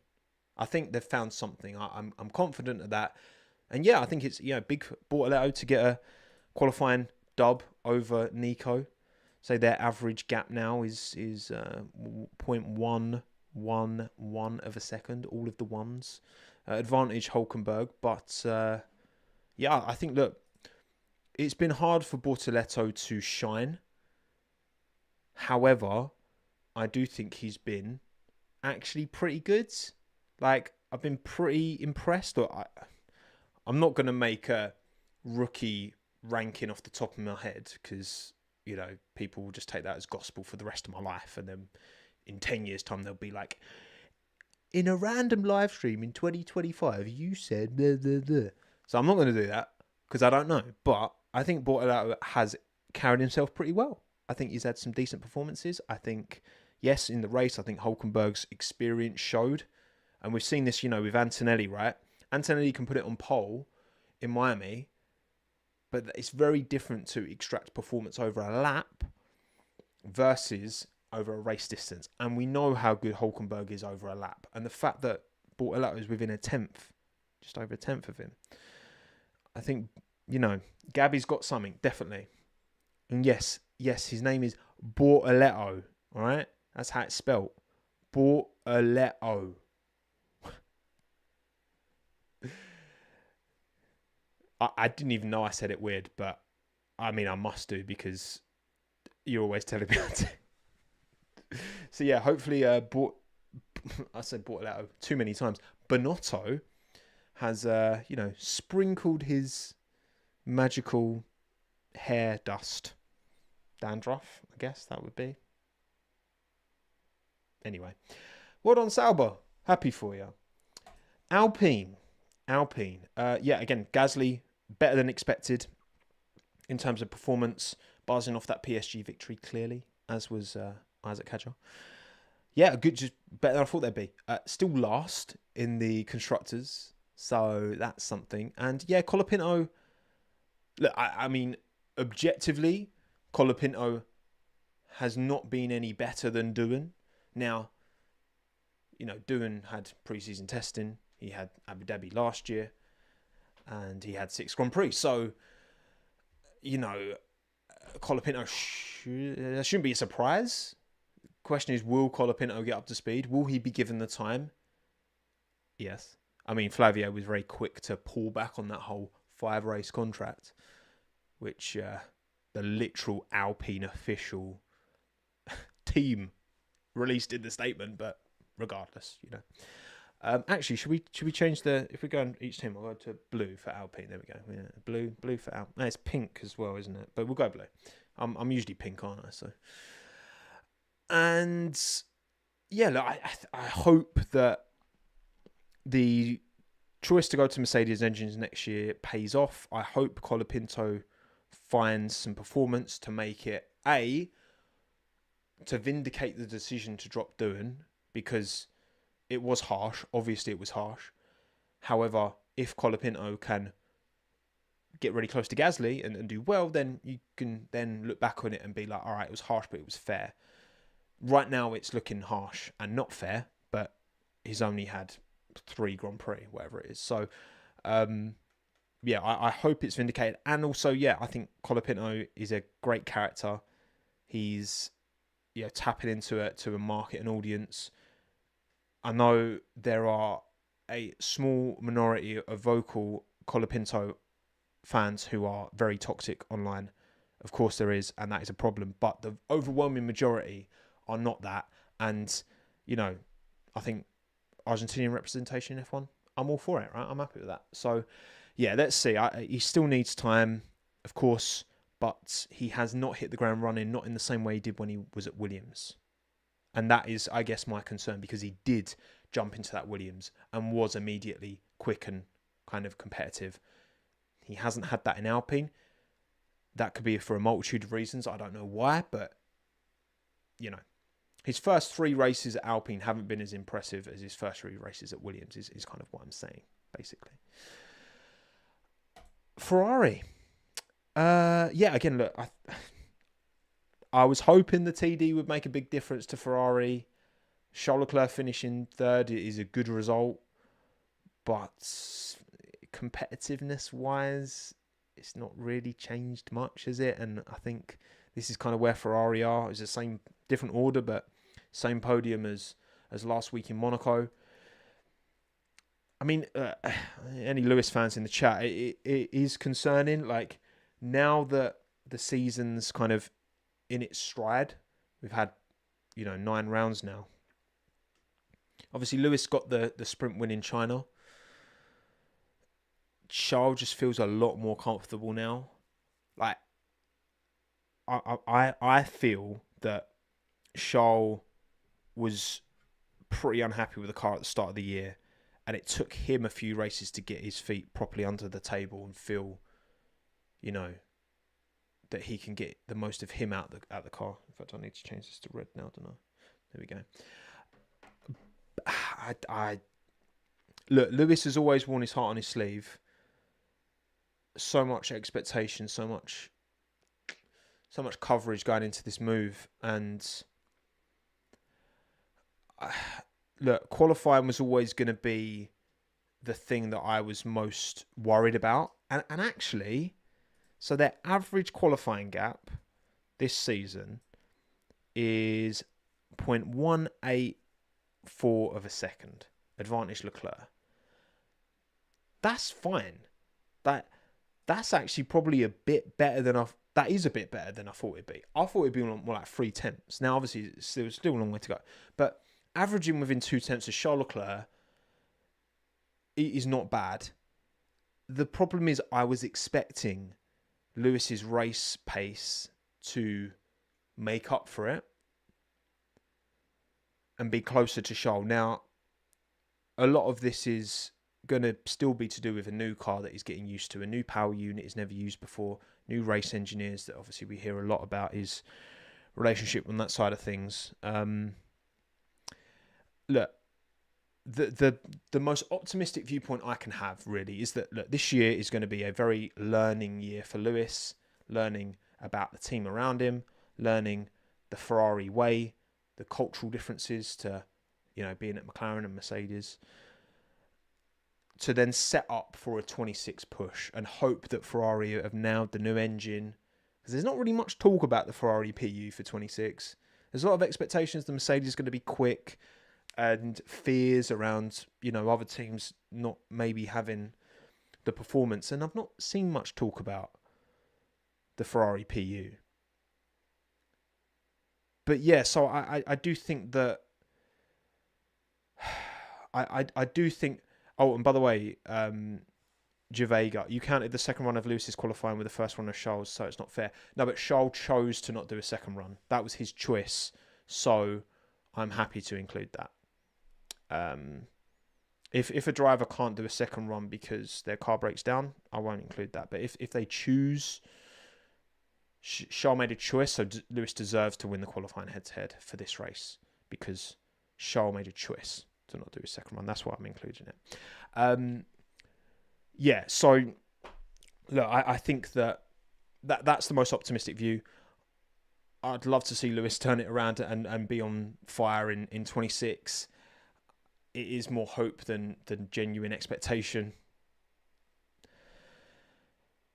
I think they've found something. I'm confident of that. And yeah, I think it's big for Bortoletto to get a qualifying dub over Nico. So their average gap now is 0.111 of a second, all of the ones. Advantage Hulkenberg, but yeah, I think, look, it's been hard for Bortoletto to shine. However, I do think he's been actually pretty good. Like, I've been pretty impressed. Look, I'm not going to make a rookie ranking off the top of my head because, you know, people will just take that as gospel for the rest of my life. And then in 10 years' time, they'll be like, in a random live stream in 2025, you said blah, blah, blah. So I'm not going to do that because I don't know. But I think Bortoletto has carried himself pretty well. I think he's had some decent performances. I think, yes, in the race, I think Hulkenberg's experience showed. And we've seen this, with Antonelli, right? Antonelli can put it on pole in Miami, but it's very different to extract performance over a lap versus over a race distance. And we know how good Hulkenberg is over a lap. And the fact that Bortoletto is within a tenth just over a tenth of him. I think, you know, Gabby's got something, definitely. And yes, his name is Bortoleto, all right? That's how it's spelled. Bortoleto. I didn't even know I said it weird, but I mean, I must do because you're always telling me how to. So yeah, hopefully, I said Bortoleto too many times. Bonotto has, you know, sprinkled his magical hair dust. Dandruff, I guess that would be. Anyway, well done, Sauber. Happy for you. Alpine. Yeah, again, Gasly, better than expected in terms of performance, buzzing off that PSG victory clearly, as was Isaac Hadjar. Yeah, good, just better than I thought they'd be. Still last in the constructors, so that's something. And yeah, Colapinto. Look, I mean, objectively, Colapinto has not been any better than Doohan. Now, you know, Doohan had pre-season testing. He had Abu Dhabi last year, and he had 6 Grand Prix. So, you know, Colapinto that shouldn't be a surprise. Question is, will Colapinto get up to speed? Will he be given the time? Yes. I mean, Flavio was very quick to pull back on that whole 5-race contract, which the literal Alpine official team released in the statement. But regardless, you know. Actually, should we change the? If we go on each team, I'll go to blue for Alpine. There we go. Yeah, blue for Alpine. No, it's pink as well, isn't it? But we'll go blue. I'm usually pink, aren't I? So. And yeah, look, I hope that the choice to go to Mercedes engines next year pays off. I hope Colapinto finds some performance to make it to vindicate the decision to drop Doohan, because it was harsh. Obviously, it was harsh. However, if Colapinto can get really close to Gasly and do well, then you can then look back on it and be like, all right, it was harsh, but it was fair. Right now, it's looking harsh and not fair, but he's only had 3 Grand Prix, whatever it is. So, yeah, I hope it's vindicated. And also, yeah, I think Colapinto is a great character. He's, you know, tapping into a market and audience. I know there are a small minority of vocal Colapinto fans who are very toxic online. Of course there is, and that is a problem. But the overwhelming majority are not that. And, you know, I think Argentinian representation in F1, I'm all for it, right? I'm happy with that. So, yeah, let's see. He still needs time, of course, but he has not hit the ground running, not in the same way he did when he was at Williams. And that is, I guess, my concern, because he did jump into that Williams and was immediately quick and kind of competitive. He hasn't had that in Alpine. That could be for a multitude of reasons. I don't know why, but, you know, his first 3 races at Alpine haven't been as impressive as his first 3 races at Williams, is kind of what I'm saying, basically. Ferrari. Yeah, again, look, I was hoping the TD would make a big difference to Ferrari. Charles Leclerc finishing 3rd is a good result, but competitiveness-wise, it's not really changed much, has it? And I think this is kind of where Ferrari are. It's the same, different order, but same podium as last week in Monaco. I mean, any Lewis fans in the chat, it is concerning. Like, now that the season's kind of in its stride, we've had, you know, 9 rounds now. Obviously, Lewis got the sprint win in China. Charles just feels a lot more comfortable now. Like, I feel that Charles was pretty unhappy with the car at the start of the year, and it took him a few races to get his feet properly under the table and feel, you know, that he can get the most of him out the car. In fact, I need to change this to red now, don't I? There we go. Look, Lewis has always worn his heart on his sleeve. So much expectation, so much coverage going into this move, and look, qualifying was always going to be the thing that I was most worried about. And actually, so their average qualifying gap this season is 0.184 of a second. Advantage Leclerc. That's fine. That's actually probably a bit better than that is a bit better than I thought it'd be. I thought it'd be more like 3/10. Now, obviously, there's still a long way to go. But averaging within 2/10 of Charles Leclerc is not bad. The problem is I was expecting Lewis's race pace to make up for it and be closer to Charles. Now, a lot of this is going to still be to do with a new car that he's getting used to, a new power unit he's never used before, new race engineers that obviously we hear a lot about his relationship on that side of things. Look, the most optimistic viewpoint I can have really is that, look, this year is going to be a very learning year for Lewis, learning about the team around him, learning the Ferrari way, the cultural differences to, being at McLaren and Mercedes, to then set up for a 26 push and hope that Ferrari have nailed the new engine. Because there's not really much talk about the Ferrari PU for 26. There's a lot of expectations the Mercedes is going to be quick, and fears around, other teams not maybe having the performance. And I've not seen much talk about the Ferrari PU. But yeah, so I do think that I do think. Oh, and by the way, Javega, you counted the second run of Lewis's qualifying with the first run of Charles, so it's not fair. No, but Charles chose to not do a second run. That was his choice, so I'm happy to include that. If a driver can't do a second run because their car breaks down, I won't include that. But if they choose, Charles made a choice, so Lewis deserves to win the qualifying head-to-head for this race because Charles made a choice to not do a second run. That's why I'm including it. Yeah, so look, I think that's the most optimistic view. I'd love to see Lewis turn it around and be on fire in 26. It is more hope than genuine expectation.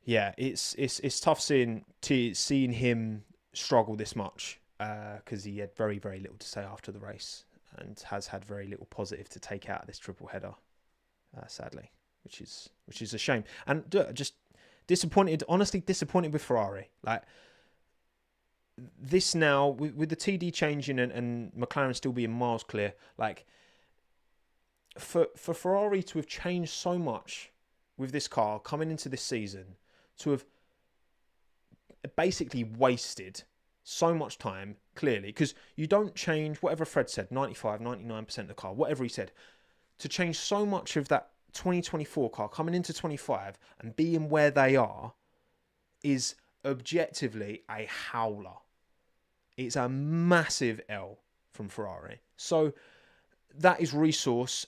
Yeah, it's tough seeing him struggle this much because he had very, very little to say after the race and has had very little positive to take out of this triple header, sadly, which is a shame. And just disappointed, honestly disappointed with Ferrari. Like this now with the TD changing and McLaren still being miles clear, like for Ferrari to have changed so much with this car coming into this season, to have basically wasted so much time, clearly, because you don't change, whatever Fred said, 95, 99% of the car, whatever he said, to change so much of that 2024 car coming into 25 and being where they are is objectively a howler. It's a massive L from Ferrari. So that is resource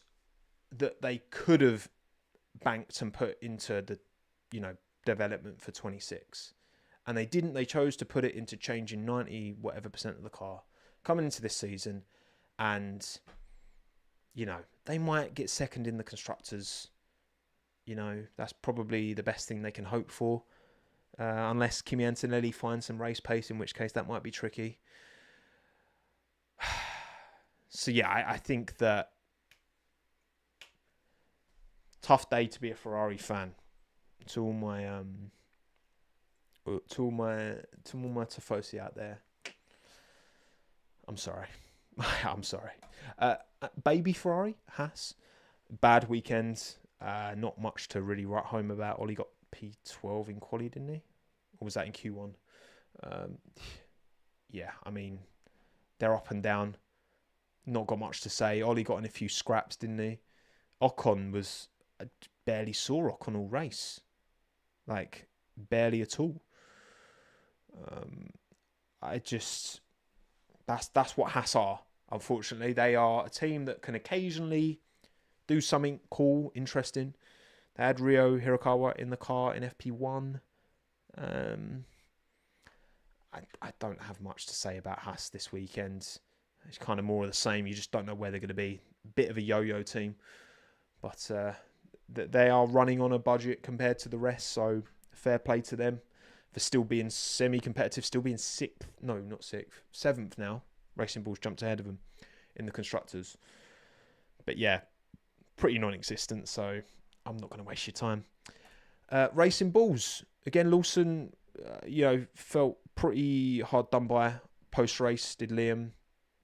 that they could have banked and put into the, development for 26. And they didn't. They chose to put it into changing 90 whatever percent of the car coming into this season. And, they might get second in the constructors. That's probably the best thing they can hope for. Unless Kimi Antonelli finds some race pace, in which case that might be tricky. So, yeah, I think that tough day to be a Ferrari fan. To all my tifosi out there, I'm sorry. I'm sorry. Baby Ferrari, Haas, bad weekend. Not much to really write home about. Ollie got P12 in quali, didn't he? Or was that in Q1? Yeah, I mean, they're up and down. Not got much to say. Ollie got in a few scraps, didn't he? Ocon was... I barely saw Ocon all race. Like, barely at all. That's what Haas are, unfortunately. They are a team that can occasionally do something cool, interesting. They had Ryo Hirakawa in the car in FP1. I don't have much to say about Haas this weekend. It's kind of more of the same. You just don't know where they're going to be. Bit of a yo-yo team. But that they are running on a budget compared to the rest. So fair play to them for still being semi-competitive, still being sixth. No, not sixth, seventh now. Racing Bulls jumped ahead of them in the constructors. But yeah, pretty non-existent. So I'm not going to waste your time. Racing Bulls again. Lawson, felt pretty hard done by post-race. Did Liam?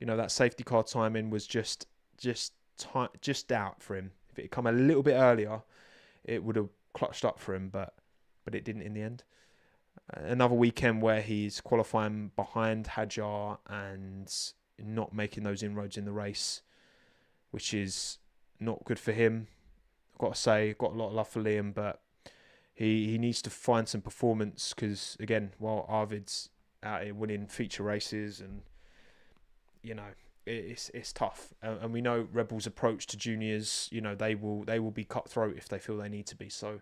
That safety car timing was just out for him. If it had come a little bit earlier, it would have clutched up for him, but it didn't in the end. Another weekend where he's qualifying behind Hadjar and not making those inroads in the race, which is not good for him. I've got to say, got a lot of love for Liam, but he needs to find some performance because, again, while Arvid's out here winning feature races and, it's tough. And we know Red Bull's approach to juniors, they will be cutthroat if they feel they need to be. So,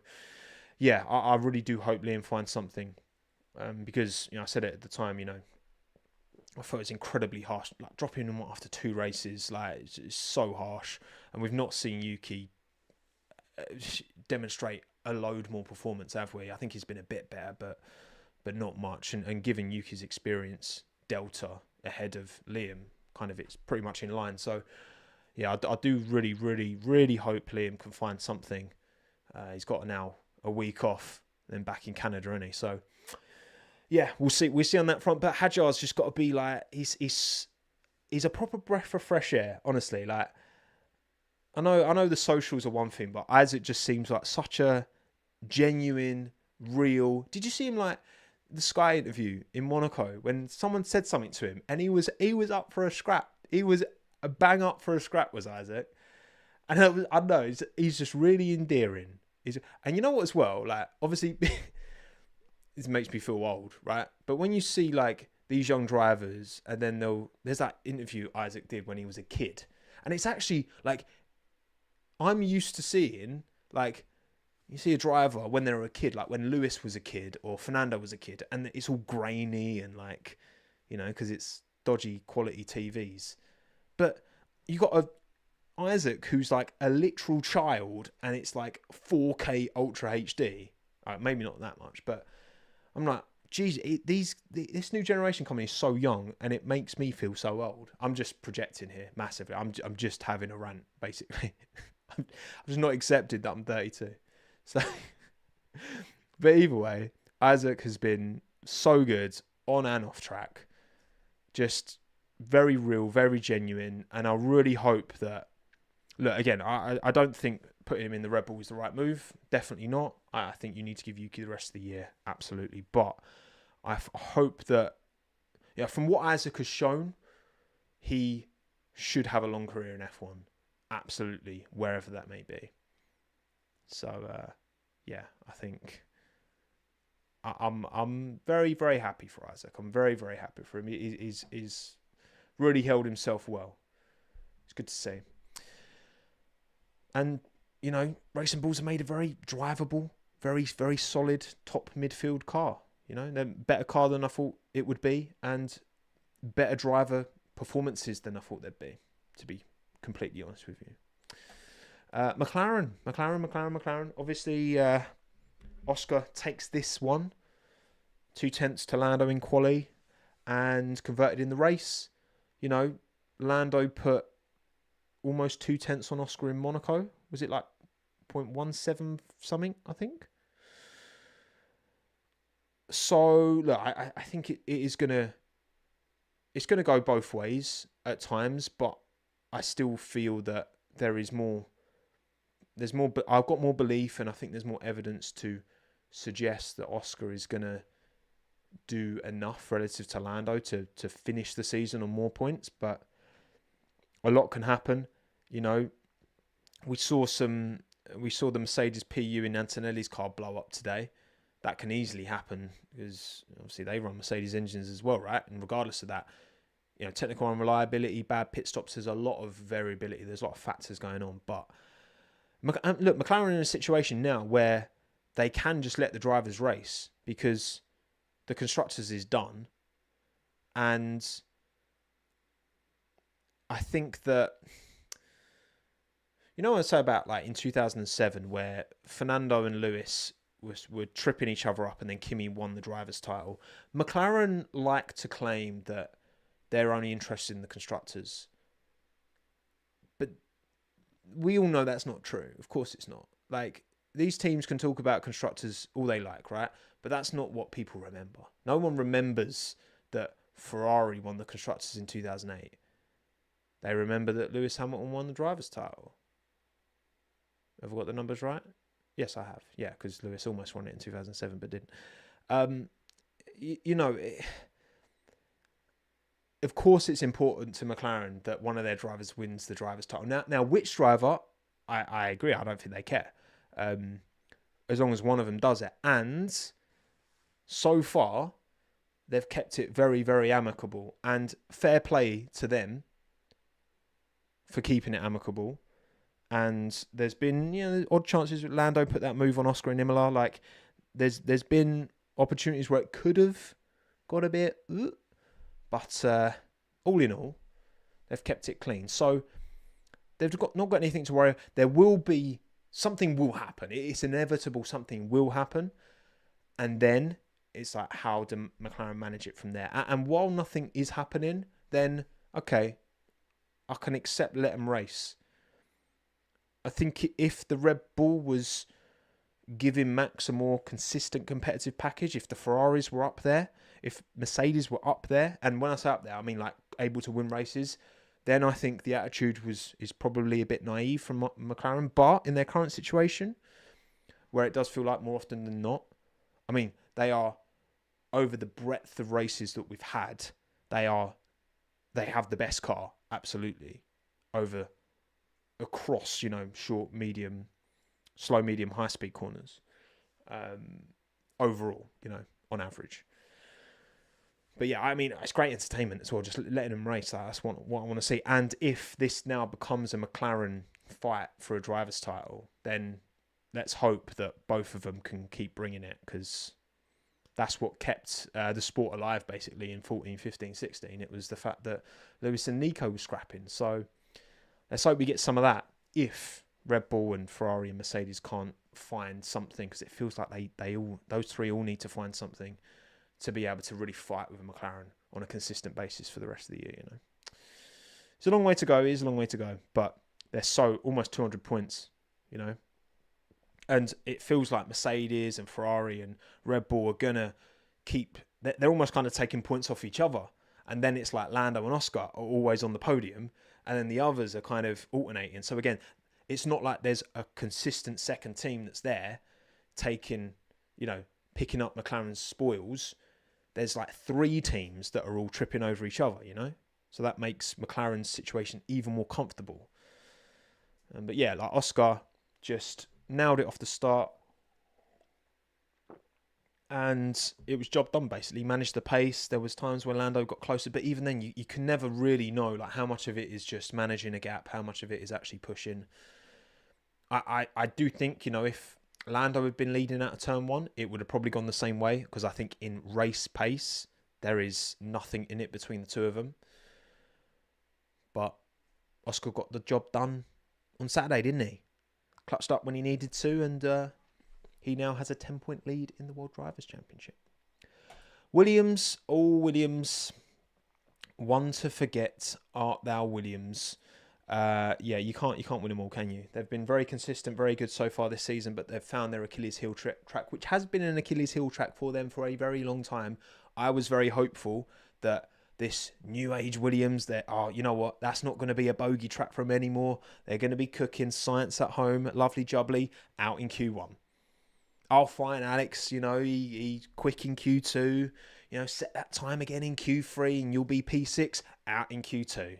yeah, I really do hope Liam finds something because, I said it at the time, I thought it was incredibly harsh. Like, dropping him after 2 races, it's so harsh. And we've not seen Yuki demonstrate a load more performance, have we? I think he's been a bit better, but not much. And given Yuki's experience, Delta ahead of Liam, kind of it's pretty much in line. So, yeah, I do really, really, really hope Liam can find something. He's got now a week off, then back in Canada, isn't he? So, yeah, we'll see on that front. But Hadjar's just got to be like he's a proper breath of fresh air. Honestly, like I know the socials are one thing, but Isaac just seems like such a genuine, real. Did you see him like the Sky interview in Monaco when someone said something to him and he was up for a scrap. He was a bang up for a scrap, was Isaac. And I know he's just really endearing. And you know what as well? Like, obviously, this makes me feel old, right? But when you see like these young drivers and then there's that interview Isaac did when he was a kid. And it's actually like, I'm used to seeing like, you see a driver when they're a kid, like when Lewis was a kid or Fernando was a kid, and it's all grainy and like, because it's dodgy quality TVs. But you got Isaac who's like a literal child, and it's like 4K Ultra HD. Maybe not that much, but I'm like, geez, this new generation coming is so young, and it makes me feel so old. I'm just projecting here massively. I'm just having a rant basically. I'm just not accepted that I'm 32. So, but either way, Isaac has been so good on and off track. Just very real, very genuine. And I really hope that, look, again, I don't think putting him in the Red Bull is the right move. Definitely not. I think you need to give Yuki the rest of the year. Absolutely. But I hope that, from what Isaac has shown, he should have a long career in F1. Absolutely. Wherever that may be. So, I think I'm very, very happy for Isaac. I'm very, very happy for him. He's really held himself well. It's good to see. And, Racing Bulls have made a very drivable, very, very solid top midfield car. They're a better car than I thought it would be, and better driver performances than I thought they'd be, to be completely honest with you. McLaren. Obviously, Oscar takes this one. 2/10 to Lando in quali and converted in the race. Lando put almost 2/10 on Oscar in Monaco. Was it like 0.17 something, I think? So, look, I think it's gonna go both ways at times, but I still feel that there's more, I've got more belief, and I think there's more evidence to suggest that Oscar is going to do enough relative to Lando to finish the season on more points. But a lot can happen. We saw the Mercedes PU in Antonelli's car blow up today. That can easily happen because obviously they run Mercedes engines as well, right? And regardless of that, technical unreliability, bad pit stops, there's a lot of variability. There's a lot of factors going on. But look, McLaren are in a situation now where they can just let the drivers race because the constructors is done. And I think that, You know what I say about like in 2007 where Fernando and Lewis were tripping each other up and then Kimi won the driver's title. McLaren like to claim that they're only interested in the constructors. But we all know that's not true. Of course it's not. Like, these teams can talk about constructors all they like, right? But that's not what people remember. No one remembers that Ferrari won the constructors in 2008. They remember that Lewis Hamilton won the driver's title. Have I got the numbers right? Yes, I have. Yeah, because Lewis almost won it in 2007, but didn't. You know, of course it's important to McLaren that one of their drivers wins the driver's title. Now which driver, I agree, I don't think they care. As long as one of them does it. And so far, they've kept it very, very amicable. And fair play to them for keeping it amicable. And there's been, odd chances. Lando put that move on Oscar and Imola. Like, there's been opportunities where it could have got a bit, but all in all, they've kept it clean. So they've not got anything to worry. There will be something will happen. It's inevitable. Something will happen, and then it's like, how do McLaren manage it from there? And while nothing is happening, then okay, I can accept let them race. I think if the Red Bull was giving Max a more consistent competitive package, if the Ferraris were up there, if Mercedes were up there, and when I say up there, I mean like able to win races, then I think the attitude is probably a bit naive from McLaren. But in their current situation, where it does feel like more often than not, I mean, they are, over the breadth of races that we've had, they have the best car, absolutely, across, short, medium, slow, medium, high speed corners, overall, on average. But yeah, I mean, it's great entertainment as well, just letting them race. That's what I want to see. And if this now becomes a McLaren fight for a driver's title, then let's hope that both of them can keep bringing it, because that's what kept the sport alive, basically, in 14, 15, 16. It was the fact that Lewis and Nico were scrapping. So let's hope we get some of that if Red Bull and Ferrari and Mercedes can't find something, because it feels like those three all need to find something to be able to really fight with McLaren on a consistent basis for the rest of the year. It's a long way to go. It is a long way to go, but they're almost 200 points, and it feels like Mercedes and Ferrari and Red Bull are gonna they're almost kind of taking points off each other, and then it's like Lando and Oscar are always on the podium, and then the others are kind of alternating. So again, it's not like there's a consistent second team that's there taking, picking up McLaren's spoils. There's like three teams that are all tripping over each other, So that makes McLaren's situation even more comfortable. But yeah, like Oscar just nailed it off the start. And it was job done, basically. He managed the pace. There was times when Lando got closer, but even then, you can never really know like how much of it is just managing a gap, how much of it is actually pushing. I do think, if Lando had been leading out of turn one, it would have probably gone the same way, because I think in race pace, there is nothing in it between the two of them. But Oscar got the job done on Saturday, didn't he? Clutched up when he needed to, and he now has a 10-point lead in the World Drivers' Championship. Williams, one to forget, art thou Williams. Yeah, you can't win them all, can you? They've been very consistent, very good so far this season, but they've found their Achilles heel track, which has been an Achilles heel track for them for a very long time. I was very hopeful that this new age Williams, you know what, that's not going to be a bogey track for them anymore. They're going to be cooking science at home, lovely jubbly, out in Q1. I'll find Alex, he quick in Q2, set that time again in Q3 and you'll be P6, out in Q2.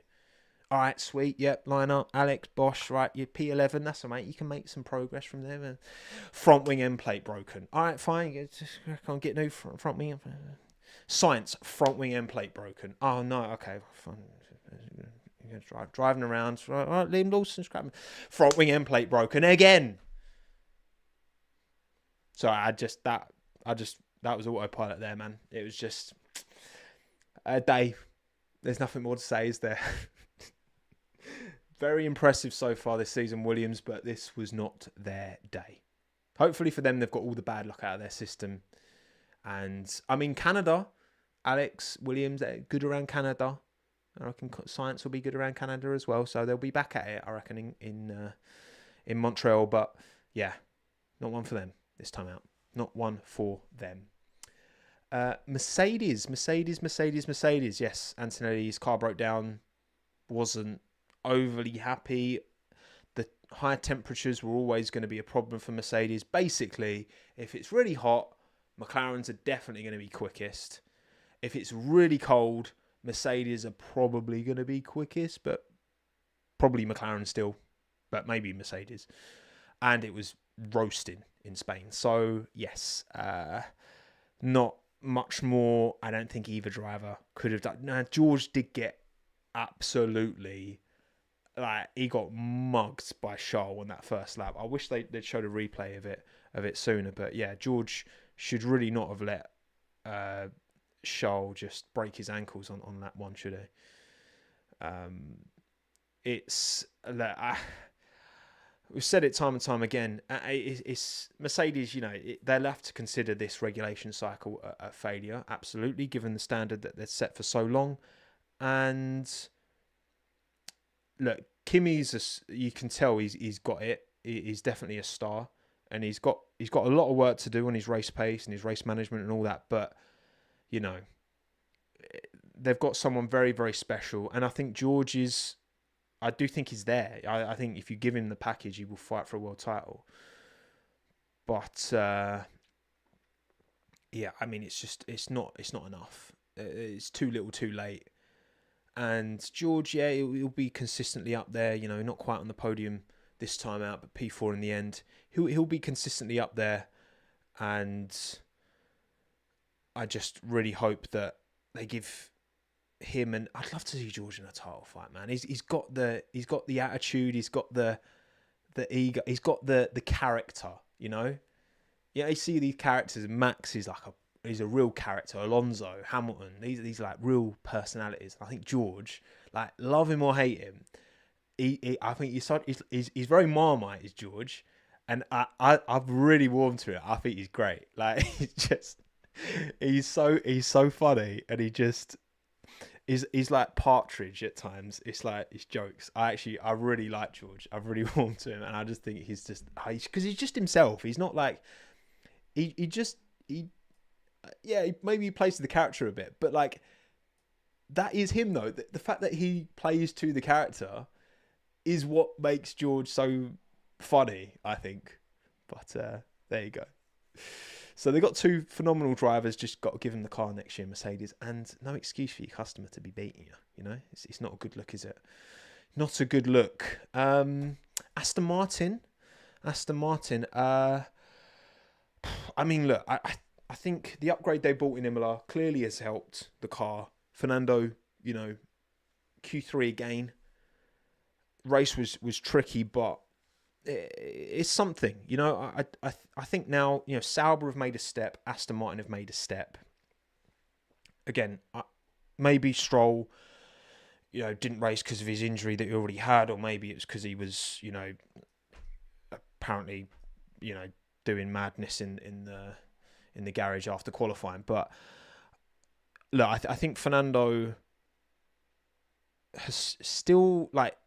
All right, sweet. Yep, line up. Alex, Bosch, right, you're P11. That's all right. You can make some progress from there. Front wing end plate broken. All right, fine. Can't get no front wing. Science, front wing end plate broken. Oh, no. Okay, fine. Driving around. All right, Liam Lawson, scrapping. Front wing end plate broken again. So that was autopilot there, man. It was just a day. There's nothing more to say, is there? Very impressive so far this season, Williams, but this was not their day. Hopefully for them, they've got all the bad luck out of their system. And, I mean, Canada, Alex, Williams, they're good around Canada. I reckon science will be good around Canada as well. So they'll be back at it, I reckon, in Montreal. But, yeah, not one for them this time out. Not one for them. Mercedes. Yes, Antonelli's car broke down. Wasn't overly happy. The high temperatures were always going to be a problem for Mercedes. Basically, if it's really hot, McLarens are definitely going to be quickest. If it's really cold, Mercedes are probably going to be quickest, but probably McLaren still, but maybe Mercedes. And it was roasting in Spain. So, yes, not much more I don't think either driver could have done. Now, George did get absolutely, like, he got mugged by Charles on that first lap. I wish they'd showed a replay of it sooner. But, yeah, George should really not have let Charles just break his ankles on that one, should he? It's that we've said it time and time again. It's Mercedes. You know, they'll have to consider this regulation cycle a failure, absolutely, given the standard that they're set for so long. And look, Kimi's you can tell he's got it. He's definitely a star, and he's got a lot of work to do on his race pace and his race management and all that. But you know, they've got someone very, very special, and I think George is. I do think he's there. I think if you give him the package, he will fight for a world title. But yeah, I mean, it's not enough. It's too little, too late. And George, yeah, he'll be consistently up there. You know, not quite on the podium this time out, but P4 in the end. He'll be consistently up there, and I just really hope that they give him, and I'd love to see George in a title fight, man. He's got the attitude, he's got the ego, he's got the character, you know. Yeah, you see these characters. Max is he's a real character. Alonso, Hamilton, these like real personalities. I think George, like, love him or hate him, I think he's very Marmite, is George, and I've really warmed to it. I think he's great. Like, he's so funny, and he's like Partridge at times. It's like, it's jokes. I really like George. I've really warmed to him, and I just think he's just, because he's just himself. He's not like maybe he plays to the character a bit, but like, that is him though. The fact that he plays to the character is what makes George so funny, I think. But there you go. So they've got two phenomenal drivers. Just got to give them the car next year, Mercedes, and no excuse for your customer to be beating you. You know, it's not a good look, is it? Not a good look. Aston Martin. I mean, look, I think the upgrade they bought in Imola clearly has helped the car. Fernando, you know, Q3 again. Race was tricky, but it's something, you know. I think now, you know, Sauber have made a step, Aston Martin have made a step. Again, maybe Stroll, you know, didn't race because of his injury that he already had, or maybe it was because he was, you know, apparently, you know, doing madness in the garage after qualifying. But look, I think Fernando has still, like,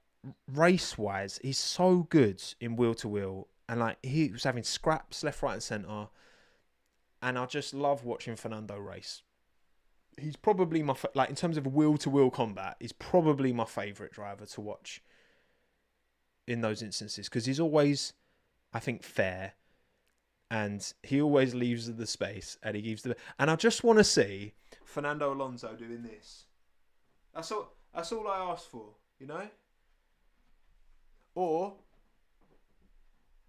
race-wise, he's so good in wheel-to-wheel, and like, he was having scraps left, right and centre, and I just love watching Fernando race. He's probably my like, in terms of wheel-to-wheel combat, he's probably my favourite driver to watch in those instances, because he's always, I think, fair, and he always leaves the space, and he gives and I just want to see Fernando Alonso doing this. That's all I ask for, you know. Or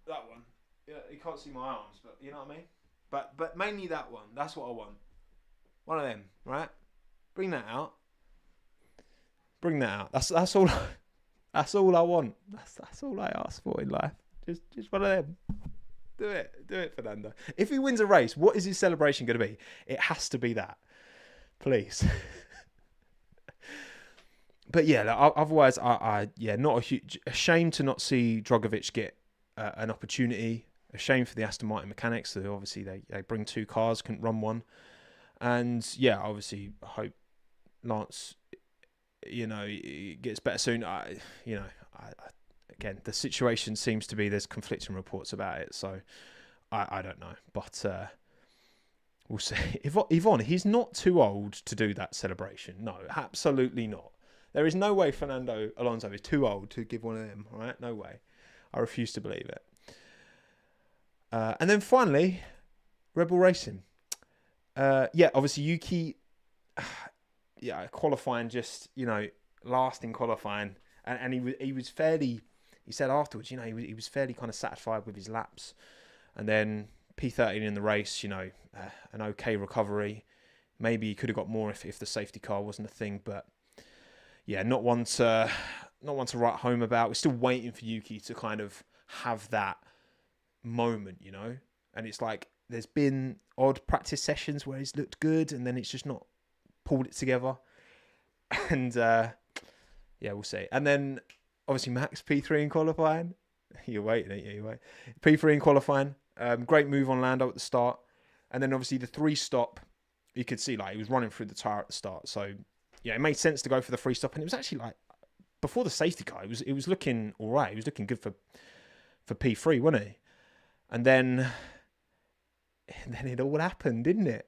that one. Yeah, you can't see my arms, but you know what I mean? But mainly that one. That's what I want. One of them, right? Bring that out. That's all that's all I want. That's all I ask for in life. Just one of them. Do it, Fernando. If he wins a race, what is his celebration going to be? It has to be that. Please. But yeah, otherwise, not a shame to not see Drogovic get an opportunity. A shame for the Aston Martin mechanics. So obviously they bring two cars, couldn't run one, and yeah, obviously I hope Lance, gets better soon. Again, the situation seems to be there's conflicting reports about it, so I don't know, but we'll see. Yvonne, he's not too old to do that celebration. No, absolutely not. There is no way Fernando Alonso is too old to give one of them. All right, no way. I refuse to believe it. And then finally, Red Bull Racing. Obviously Yuki. Qualifying, just last in qualifying, and he was fairly. He said afterwards, he was fairly kind of satisfied with his laps, and then P13 in the race, an okay recovery. Maybe he could have got more if the safety car wasn't a thing, but yeah, not one to write home about. We're still waiting for Yuki to kind of have that moment, and it's like there's been odd practice sessions where he's looked good, and then it's just not pulled it together, and we'll see. And then obviously Max P3 in qualifying. You're waiting, ain't you? You wait. P3 in qualifying. Great move on Lando at the start, and then obviously the 3-stop. You could see he was running through the tyre at the start, so yeah, it made sense to go for the 3-stop, and it was actually before the safety car. It was looking all right. It was looking good for P3, wasn't he? And then it all happened, didn't it?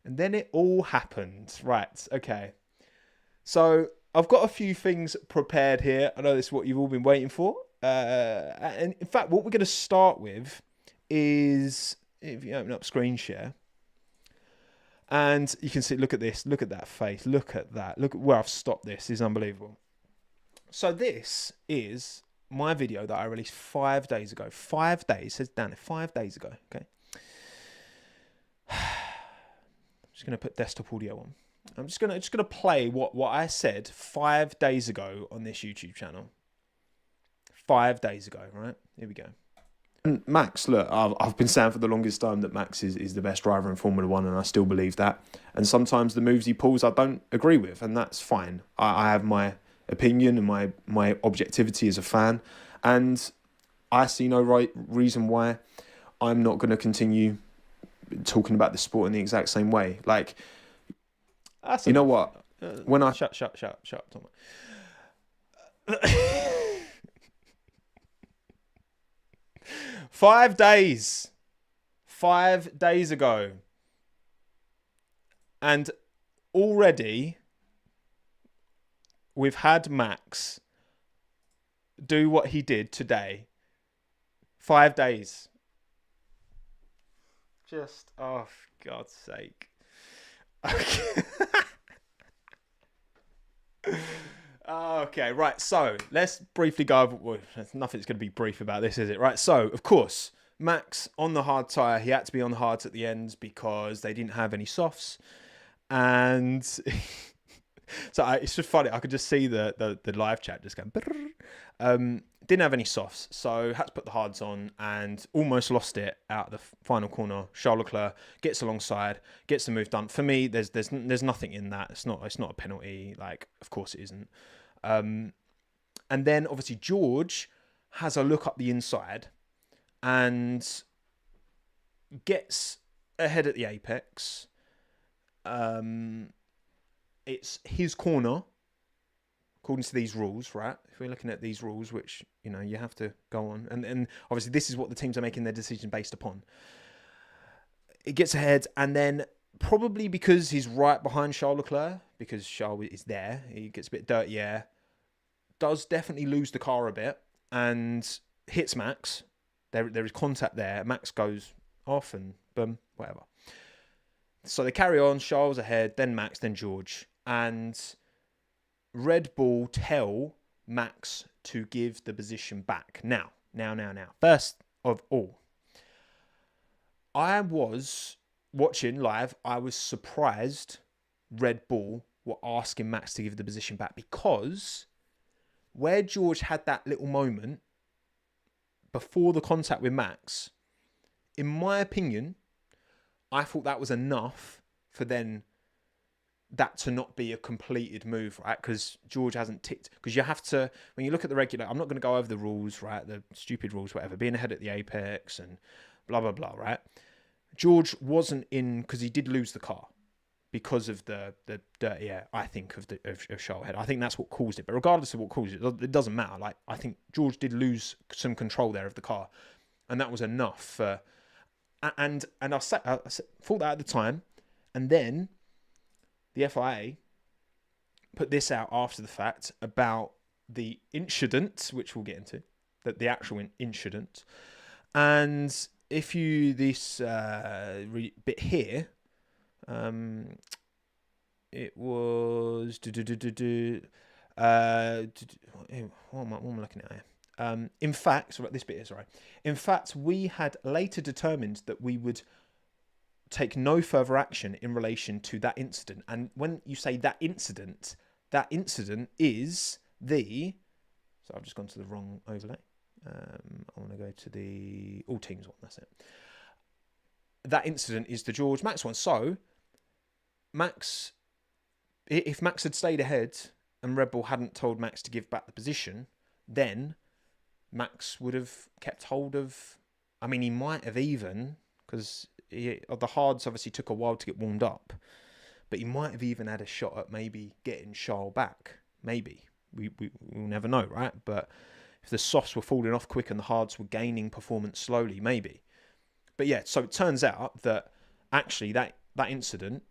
And then it all happened. Right, okay. So I've got a few things prepared here. I know this is what you've all been waiting for. And in fact, what we're going to start with is, if you open up screen share, and you can see, look at this, look at that face, look at that, look at where I've stopped this. This is unbelievable. So this is my video that I released 5 days ago. 5 days, says down there, 5 days ago, okay? Just going to put desktop audio on. I'm just going to play what I said 5 days ago on this YouTube channel. 5 days ago, right? Here we go. And Max, look, I've been saying for the longest time that Max is the best driver in Formula 1, and I still believe that. And sometimes the moves he pulls I don't agree with, and that's fine. I have my opinion and my objectivity as a fan, and I see no reason why I'm not going to continue talking about the sport in the exact same way. Like, you know what? When I shut up, Tom. 5 days. 5 days ago. And already we've had Max do what he did today. 5 days. Just, oh, for God's sake. Okay. Okay, right. So let's briefly go over. Well, nothing's going to be brief about this, is it? Right. So, of course, Max on the hard tyre. He had to be on the hards at the ends because they didn't have any softs. And so it's just funny. I could just see the live chat just going. Didn't have any softs, so had to put the hards on and almost lost it out of the final corner. Charles Leclerc gets alongside, gets the move done. For me, there's nothing in that. It's not a penalty. Like, of course it isn't. And then obviously George has a look up the inside and gets ahead at the apex. It's his corner, according to these rules, right? If we're looking at these rules, which, you have to go on. And obviously this is what the teams are making their decision based upon. It gets ahead, and then probably because he's right behind Charles Leclerc, because Charles is there, he gets a bit dirty air, does definitely lose the car a bit, and hits Max. There is contact there. Max goes off, and boom, whatever. So they carry on, Charles ahead, then Max, then George. And Red Bull tell Max to give the position back. Now. First of all, I was watching live. I was surprised Red Bull were asking Max to give the position back, because where George had that little moment before the contact with Max, in my opinion, I thought that was enough for then that to not be a completed move, right? Because George hasn't ticked. Because you have to, when you look at the regular, I'm not going to go over the rules, right? The stupid rules, whatever, being ahead at the apex and blah, blah, blah, right? George wasn't in, because he did lose the car because of the dirty air, I think, of Charles head. I think that's what caused it. But regardless of what caused it, it doesn't matter. Like, I think George did lose some control there of the car. And that was enough for, and I thought that at the time. And then the FIA put this out after the fact about the incident, which we'll get into, the actual incident. And if you, this bit here, it was, what am I looking at here? In fact, this bit is right. In fact, we had later determined that we would take no further action in relation to that incident. And when you say that incident is the... So I've just gone to the wrong overlay. I want to go to the all teams one. That's it. That incident is the George Max one. So Max, if Max had stayed ahead and Red Bull hadn't told Max to give back the position, then Max would have kept hold of... I mean, he might have even, because the hards obviously took a while to get warmed up, but he might have even had a shot at maybe getting Charles back. Maybe. We'll never know, right? But if the softs were falling off quick and the hards were gaining performance slowly, maybe. But yeah, so it turns out that actually that incident,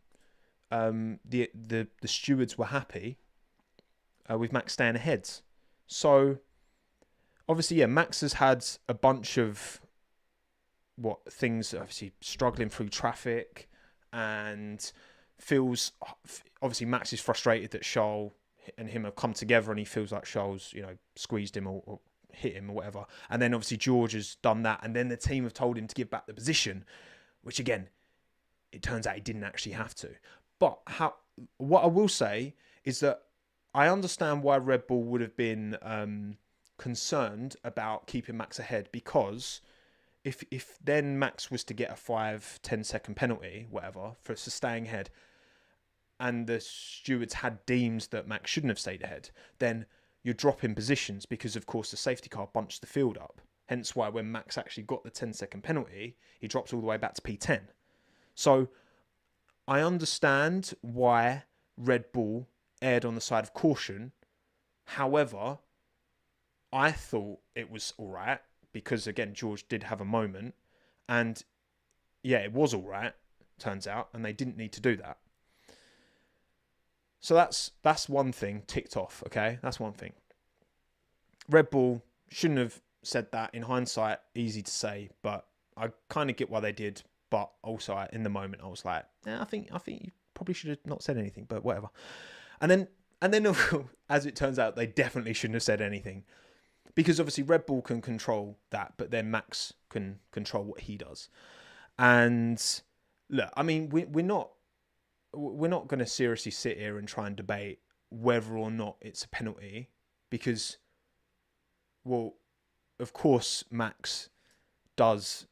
the stewards were happy with Max staying ahead. So obviously, yeah, Max has had a bunch of things, obviously struggling through traffic, and feels, obviously Max is frustrated that Charles and him have come together, and he feels like Charles, squeezed him or hit him or whatever. And then obviously George has done that, and then the team have told him to give back the position, which again, it turns out he didn't actually have to. But what I will say is that I understand why Red Bull would have been concerned about keeping Max ahead, because if then Max was to get a 5-10 second penalty, whatever, for staying ahead, and the stewards had deemed that Max shouldn't have stayed ahead, then you're dropping positions, because of course the safety car bunched the field up. Hence why when Max actually got the 10-second penalty, he drops all the way back to P10. So I understand why Red Bull erred on the side of caution. However, I thought it was all right, because again, George did have a moment, and yeah, it was all right, turns out, and they didn't need to do that. So that's one thing ticked off, okay? That's one thing. Red Bull shouldn't have said that. In hindsight, easy to say, but I kind of get why they did. But also, in the moment, I was like, I think you probably should have not said anything, but whatever. And then, as it turns out, they definitely shouldn't have said anything, because obviously Red Bull can control that, but then Max can control what he does. And look, I mean, we're not going to seriously sit here and try and debate whether or not it's a penalty, because, well, of course Max does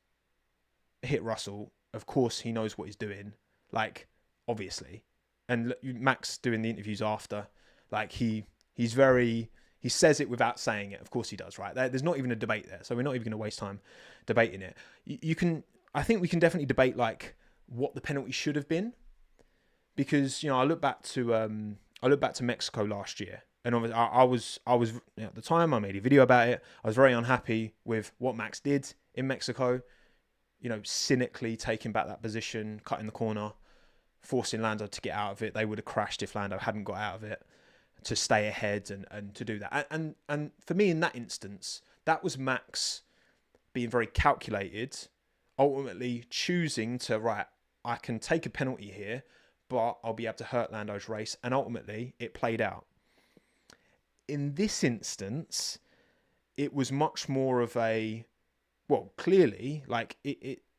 hit Russell. Of course he knows what he's doing, like, obviously. And Max doing the interviews after, like, he says it without saying it. Of course he does, right? There's not even a debate there, so we're not even going to waste time debating it. I think we can definitely debate, like, what the penalty should have been, because I look back to Mexico last year, and obviously I was at the time, I made a video about it. I was very unhappy with what Max did in Mexico. Cynically taking back that position, cutting the corner, forcing Lando to get out of it. They would have crashed if Lando hadn't got out of it, to stay ahead and to do that. And for me, in that instance, that was Max being very calculated, ultimately choosing to, right, I can take a penalty here, but I'll be able to hurt Lando's race. And ultimately, it played out. In this instance, it was much more of a... Well, clearly, like,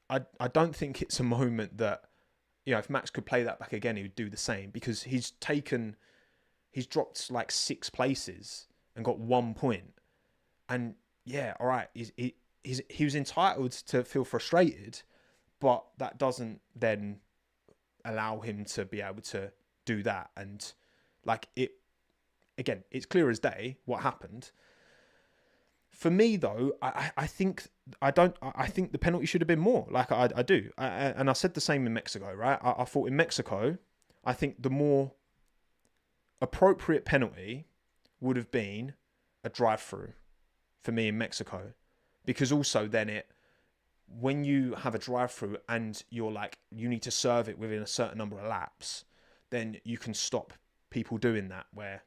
I don't think it's a moment that, if Max could play that back again, he would do the same, because he's dropped like 6 places and got 1 point. And yeah, all right, he was entitled to feel frustrated, but that doesn't then allow him to be able to do that. And like it, again, it's clear as day what happened. For me, though, I think the penalty should have been more. Like I do, and I said the same in Mexico, right? I thought in Mexico, I think the more appropriate penalty would have been a drive-through for me in Mexico, because also then when you have a drive-through and you're like, you need to serve it within a certain number of laps, then you can stop people doing that, where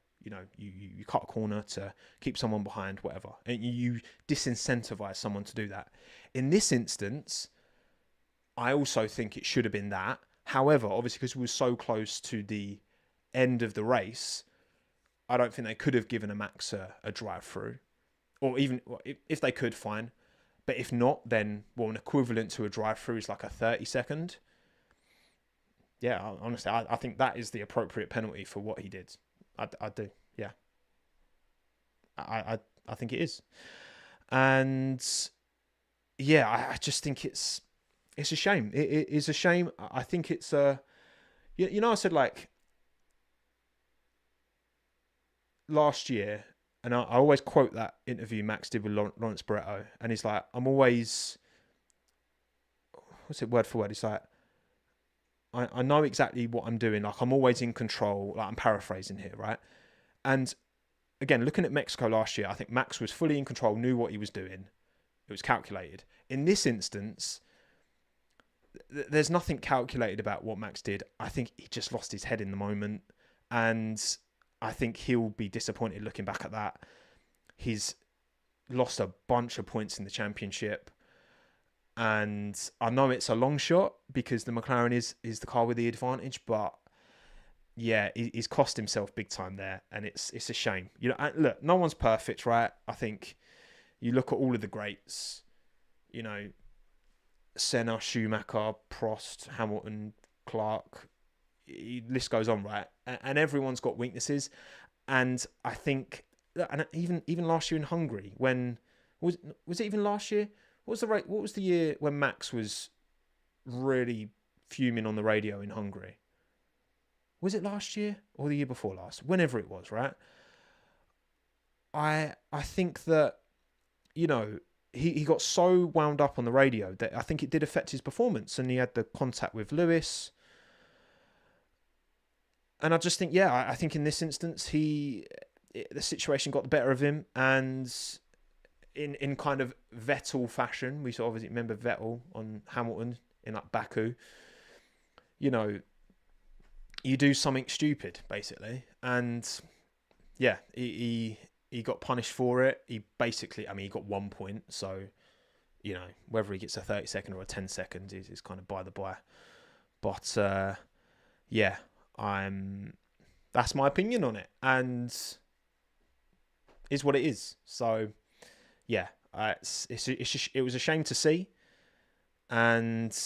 you cut a corner to keep someone behind, whatever, and you disincentivize someone to do that. In this instance, I also think it should have been that. However, obviously, because we were so close to the end of the race, I don't think they could have given a Max a drive-through, or even if they could, fine. But if not, then an equivalent to a drive-through is like a 30-second. Yeah, honestly, I think that is the appropriate penalty for what he did. I do, yeah. I think it is, and yeah, I just think it's a shame. It is a shame. I think it's I said like last year, and I always quote that interview Max did with Lawrence Barretto, and he's like, I'm always, what's it word for word? He's like, I know exactly what I'm doing. Like, I'm always in control. Like, I'm paraphrasing here, right? And again, looking at Mexico last year, I think Max was fully in control, knew what he was doing. It was calculated. In this instance, there's nothing calculated about what Max did. I think he just lost his head in the moment. And I think he'll be disappointed looking back at that. He's lost a bunch of points in the championship. And I know it's a long shot because the McLaren is the car with the advantage, but yeah, he's cost himself big time there, and it's a shame. Look, no one's perfect, right? I think you look at all of the greats, Senna, Schumacher, Prost, Hamilton, Clark, list goes on, right? And everyone's got weaknesses, and I think, and even last year in Hungary, when was it even last year? What was the year when Max was really fuming on the radio in Hungary? Was it last year or the year before last? Whenever it was, right? I think that, he got so wound up on the radio that I think it did affect his performance, and he had the contact with Lewis. And I just think, I think in this instance, the situation got the better of him, and in kind of Vettel fashion, we sort of obviously remember Vettel on Hamilton in like Baku, you do something stupid basically, and yeah, he got punished for it. He basically, he got 1 point, so whether he gets a 30-second or a 10-second is kind of by the by. But yeah, that's my opinion on it, and is what it is. So yeah, it was a shame to see, and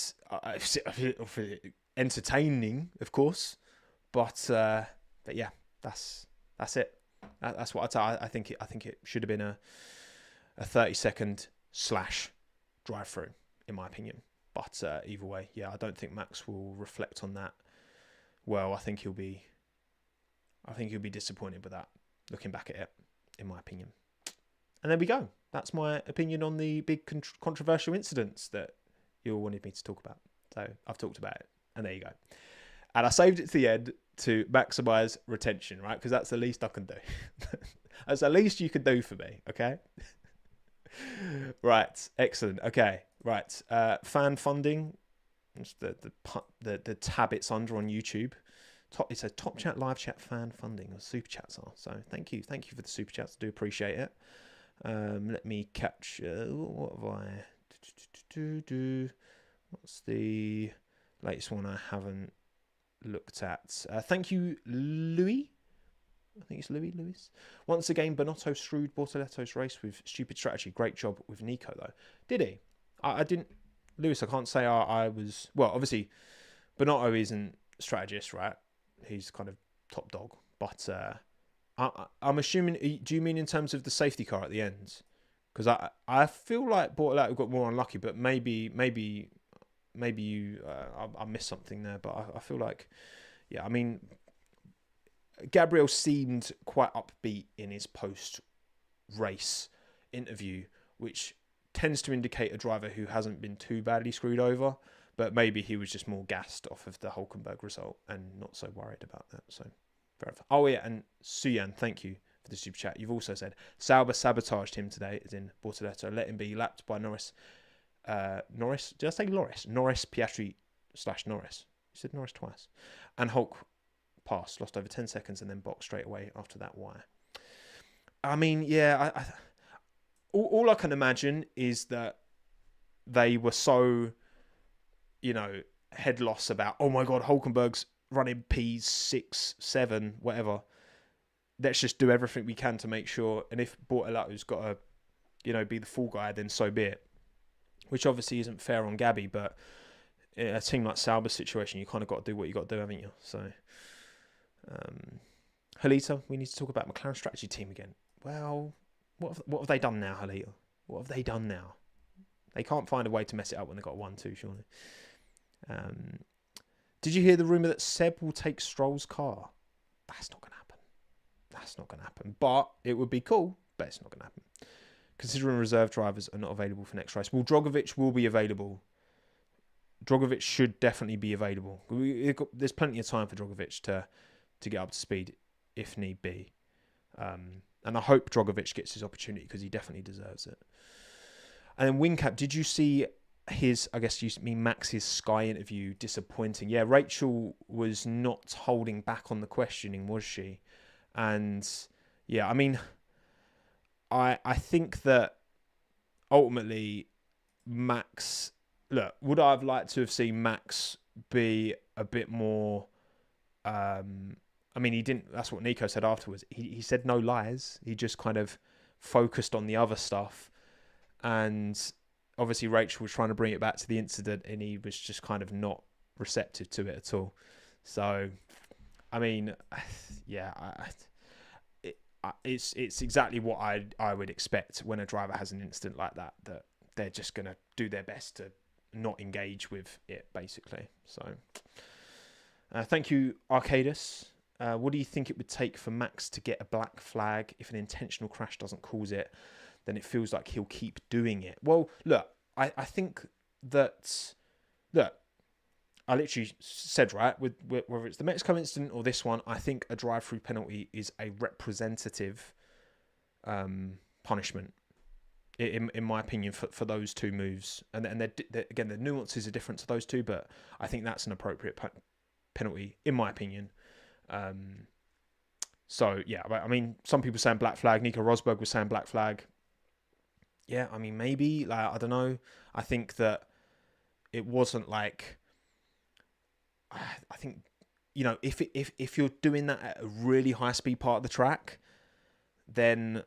entertaining, of course, but yeah, that's it. That's what I think. I think it should have been a 30-second / drive-through, in my opinion. But either way, yeah, I don't think Max will reflect on that well. I think he'll be disappointed with that, looking back at it, in my opinion. And there we go. That's my opinion on the big controversial incidents that you all wanted me to talk about. So I've talked about it, and there you go. And I saved it to the end to maximise retention, right? Because that's the least I can do. That's the least you can do for me, okay? Right, excellent. Okay, right. Fan funding. It's the tab it's under on YouTube. It's a top chat, live chat, fan funding, or super chats are. So thank you for the super chats. I do appreciate it. Let me catch. What have I? What's the latest one I haven't looked at? Thank you, Louis. I think it's Lewis. Once again, Bonotto screwed Bortoletto's race with stupid strategy. Great job with Nico, though. Did he? I didn't. Lewis, I can't say I was. Well, obviously, Bonotto isn't strategist, right? He's kind of top dog. But I'm assuming. Do you mean in terms of the safety car at the end? Because I feel like Bortoletto got more unlucky, but maybe you I missed something there. But I feel like, yeah, I mean, Gabriel seemed quite upbeat in his post-race interview, which tends to indicate a driver who hasn't been too badly screwed over, but maybe he was just more gassed off of the Hulkenberg result and not so worried about that. So, fair enough. Oh, yeah, and Suyan, thank you for the super chat. You've also said Sauber sabotaged him today, as in Bortoletto, let him be lapped by Norris. Norris? Did I say Norris? Norris, Piastri / Norris. You said Norris twice. And Hulk passed, lost over 10 seconds, and then boxed straight away after that wire. I mean, yeah, all I can imagine is that they were so, head loss about, oh my God, Hulkenberg's running P6, 7, whatever. Let's just do everything we can to make sure. And if Bortoletto's got to, be the fall guy, then so be it. Which obviously isn't fair on Gabby, but in a team like Sauber's situation, you kind of got to do what you got to do, haven't you? So, Halita, we need to talk about McLaren strategy team again. Well, what have they done now, Halita? What have they done now? They can't find a way to mess it up when they've got 1-2, surely. Did you hear the rumour that Seb will take Stroll's car? That's not going to happen. That's not going to happen. But it would be cool, but it's not going to happen. Considering reserve drivers are not available for next race. Well, Drogovic will be available. Drogovic should definitely be available. There's plenty of time for Drogovic to get up to speed if need be. And I hope Drogovic gets his opportunity because he definitely deserves it. And then Wingcap, did you see his, I guess you mean Max's Sky interview, disappointing? Yeah, Rachel was not holding back on the questioning, was she? And yeah, I mean, I think that ultimately Max, look, would I have liked to have seen Max be a bit more, I mean, he didn't, that's what Nico said afterwards. He said no lies. He just kind of focused on the other stuff. And obviously Rachel was trying to bring it back to the incident and he was just kind of not receptive to it at all. So, I mean, yeah, it's exactly what I would expect when a driver has an incident like that they're just going to do their best to not engage with it, basically. So, thank you, Arcadis. What do you think it would take for Max to get a black flag? If an intentional crash doesn't cause it, then it feels like he'll keep doing it. Well, look, I think that, look, I literally said, right, with whether it's the Mexico incident or this one, I think a drive-through penalty is a representative punishment, in my opinion, for those two moves. And again, the nuances are different to those two, but I think that's an appropriate penalty, in my opinion. So, yeah, I mean, some people saying black flag. Nico Rosberg was saying black flag. Yeah, I mean, maybe, like, I don't know. I think that it wasn't like, I think, if you're doing that at a really high speed part of the track, then,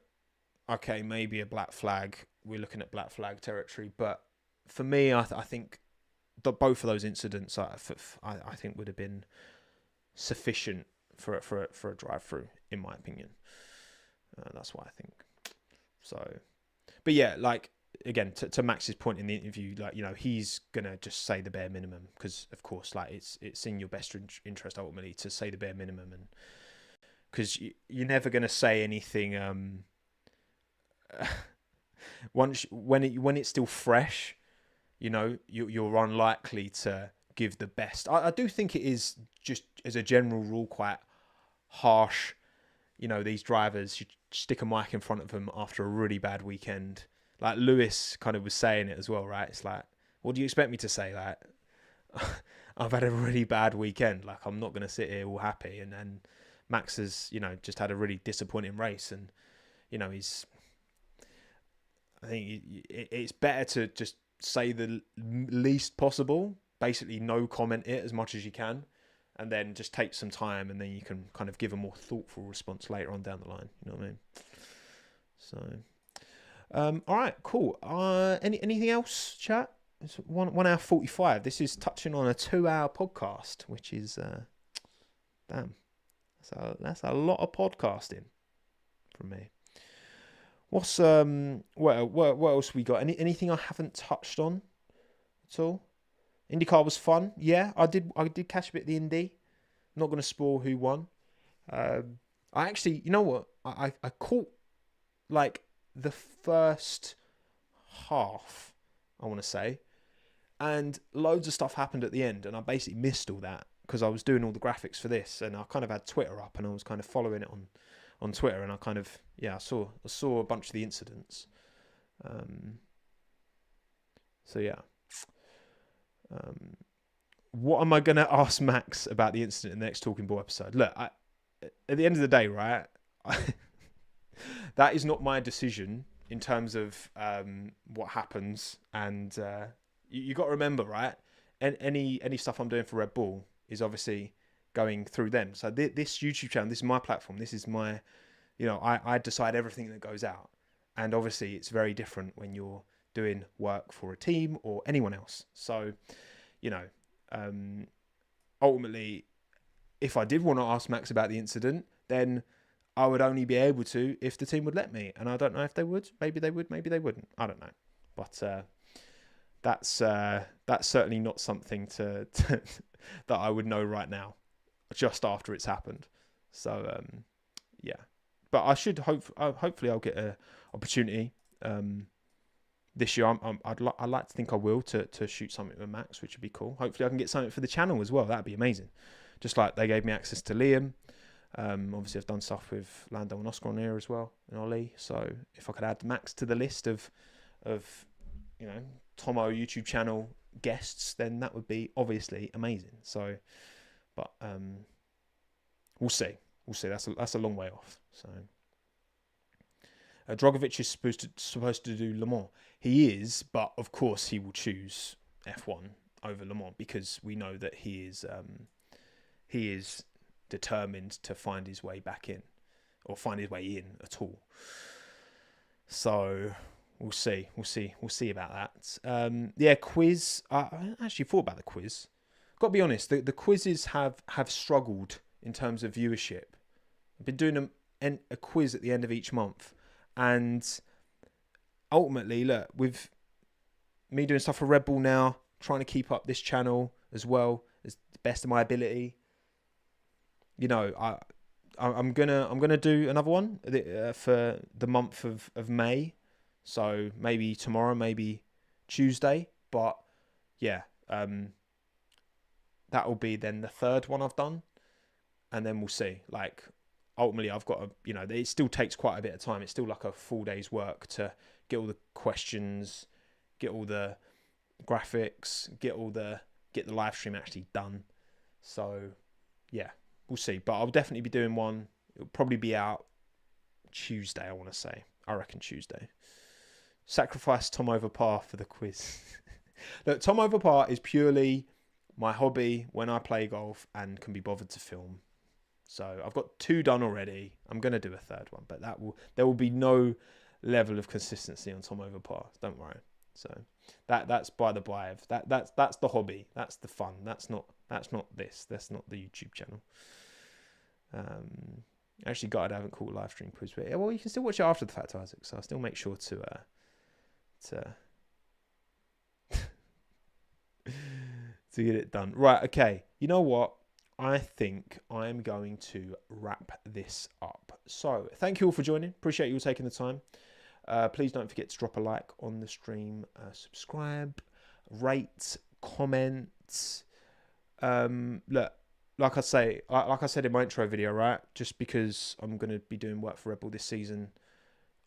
okay, maybe a black flag. We're looking at black flag territory. But for me, I think that both of those incidents, I think would have been sufficient for a drive-through, in my opinion. That's what I think. So, but yeah, like, again, to Max's point in the interview, like, he's gonna just say the bare minimum because, of course, like it's in your best interest ultimately to say the bare minimum, and because you're never gonna say anything when it's still fresh, you're unlikely to give the best. I do think it is, just as a general rule, quite harsh. These drivers, you stick a mic in front of them after a really bad weekend. Like Lewis kind of was saying it as well, right? It's like, what do you expect me to say? Like, I've had a really bad weekend. Like, I'm not going to sit here all happy. And then Max has, just had a really disappointing race. And, I think it's better to just say the least possible. Basically, no comment it as much as you can. And then just take some time. And then you can kind of give a more thoughtful response later on down the line. You know what I mean? So... all right, cool. Anything else, chat? It's 1 hour 45. This is touching on a 2-hour podcast, which is damn. That's a lot of podcasting from me. What's what else we got? Anything I haven't touched on at all? IndyCar was fun. Yeah, I did catch a bit of the Indy. I'm not going to spoil who won. I actually, you know what? I caught like the first half, I want to say, and loads of stuff happened at the end, and I basically missed all that because I was doing all the graphics for this, and I kind of had Twitter up, and I was kind of following it on Twitter, and I kind of I saw a bunch of the incidents. So yeah. What am I going to ask Max about the incident in the next Talking Ball episode? Look, at the end of the day, right, that is not my decision in terms of what happens. And you got to remember, right, any stuff I'm doing for Red Bull is obviously going through them. So this YouTube channel, this is my platform. This is my, I decide everything that goes out. And obviously it's very different when you're doing work for a team or anyone else. So, ultimately, if I did want to ask Max about the incident, then I would only be able to if the team would let me. And I don't know if they would. Maybe they would, maybe they wouldn't. I don't know. But that's certainly not something to that I would know right now, just after it's happened. So, yeah. But I should hopefully I'll get an opportunity this year. I'd like to think I will to shoot something with Max, which would be cool. Hopefully I can get something for the channel as well. That'd be amazing. Just like they gave me access to Liam. Obviously I've done stuff with Lando and Oscar on here as well, and Ollie. So if I could add Max to the list of Tommo YouTube channel guests, then that would be obviously amazing. So, but we'll see. That's a long way off. So, Drogovic is supposed to do Le Mans. He is, but of course he will choose F1 over Le Mans because we know that he is determined to find his way back in, or find his way in at all. So we'll see about that. Quiz. I actually thought about the quiz. Got to be honest, the quizzes have struggled in terms of viewership. I've been doing a quiz at the end of each month, and ultimately, look, with me doing stuff for Red Bull now, trying to keep up this channel as well as the best of my ability, I'm gonna do another one for the month of May. So maybe tomorrow, maybe Tuesday, but yeah, that will be then the third one I've done, and then we'll see. Like, ultimately, I've got to, it still takes quite a bit of time. It's still like a full day's work to get all the questions, get all the graphics, get the live stream actually done. So yeah, we'll see. But I'll definitely be doing one. It'll probably be out Tuesday, I want to say. I reckon Tuesday. Sacrifice Tom over par for the quiz. Look, Tom over par is purely my hobby when I play golf and can be bothered to film. So I've got 2 done already. I'm going to do a third one, but there will be no level of consistency on Tom over par. Don't worry. So that's by the by. That's the hobby. That's the fun. That's not this. That's not the YouTube channel. Actually, God, I haven't caught live stream quiz, but well, you can still watch it after the fact, Isaac. So I'll still make sure to get it done. Right. Okay. You know what? I think I'm going to wrap this up. So thank you all for joining. Appreciate you all taking the time. Please don't forget to drop a like on the stream, subscribe, rate, comment. Look, like I said in my intro video, right? Just because I'm going to be doing work for Red Bull this season,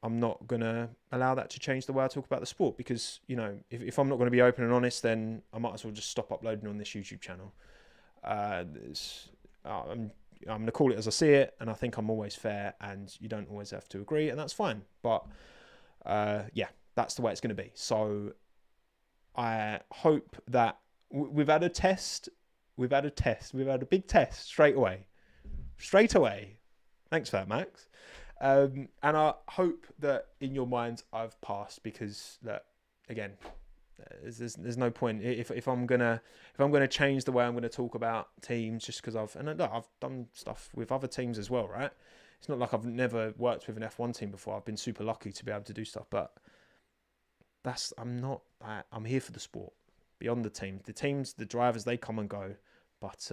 I'm not going to allow that to change the way I talk about the sport, because, if I'm not going to be open and honest, then I might as well just stop uploading on this YouTube channel. I'm going to call it as I see it, and I think I'm always fair, and you don't always have to agree, and that's fine. But yeah, that's the way it's going to be. So I hope that we've had a test. We've had a big test straight away. Thanks for that, Max. And I hope that in your minds I've passed, because that, again, there's no point if I'm gonna change the way I'm gonna talk about teams just because I've done stuff with other teams as well, right? It's not like I've never worked with an F1 team before. I've been super lucky to be able to do stuff, but I'm here for the sport, beyond the teams, the drivers, they come and go, but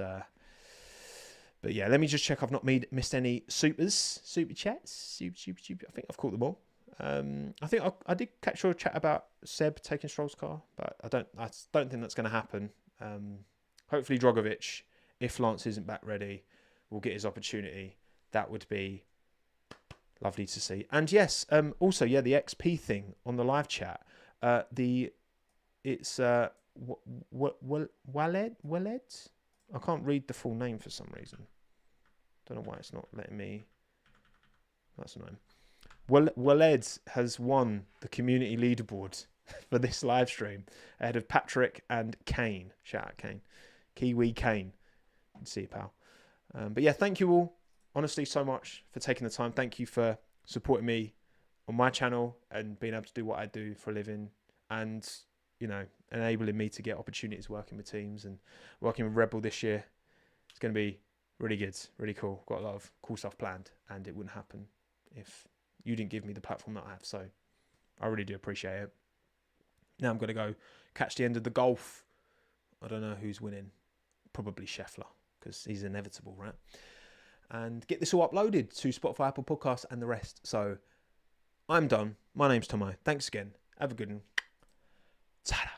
But yeah, let me just check I've not missed any super chats. Super. I think I've caught them all. I think I did catch your chat about Seb taking Stroll's car, but I don't think that's going to happen. Hopefully Drogovic, if Lance isn't back ready, will get his opportunity. That would be lovely to see. And yes, also the XP thing on the live chat. It's Waled. I can't read the full name for some reason. Don't know why it's not letting me. That's annoying. Waled has won the community leaderboard for this live stream ahead of Patrick and Kane. Shout out Kane. Kiwi Kane. You can see it, pal. But yeah, thank you all, honestly, so much for taking the time. Thank you for supporting me on my channel and being able to do what I do for a living, and enabling me to get opportunities working with teams and working with Red Bull this year. It's going to be really good, really cool. Got a lot of cool stuff planned, and it wouldn't happen if you didn't give me the platform that I have. So I really do appreciate it. Now I'm going to go catch the end of the golf. I don't know who's winning. Probably Scheffler, because he's inevitable, right? And get this all uploaded to Spotify, Apple Podcasts, and the rest. So I'm done. My name's Tommo. Thanks again. Have a good one. Ta-da.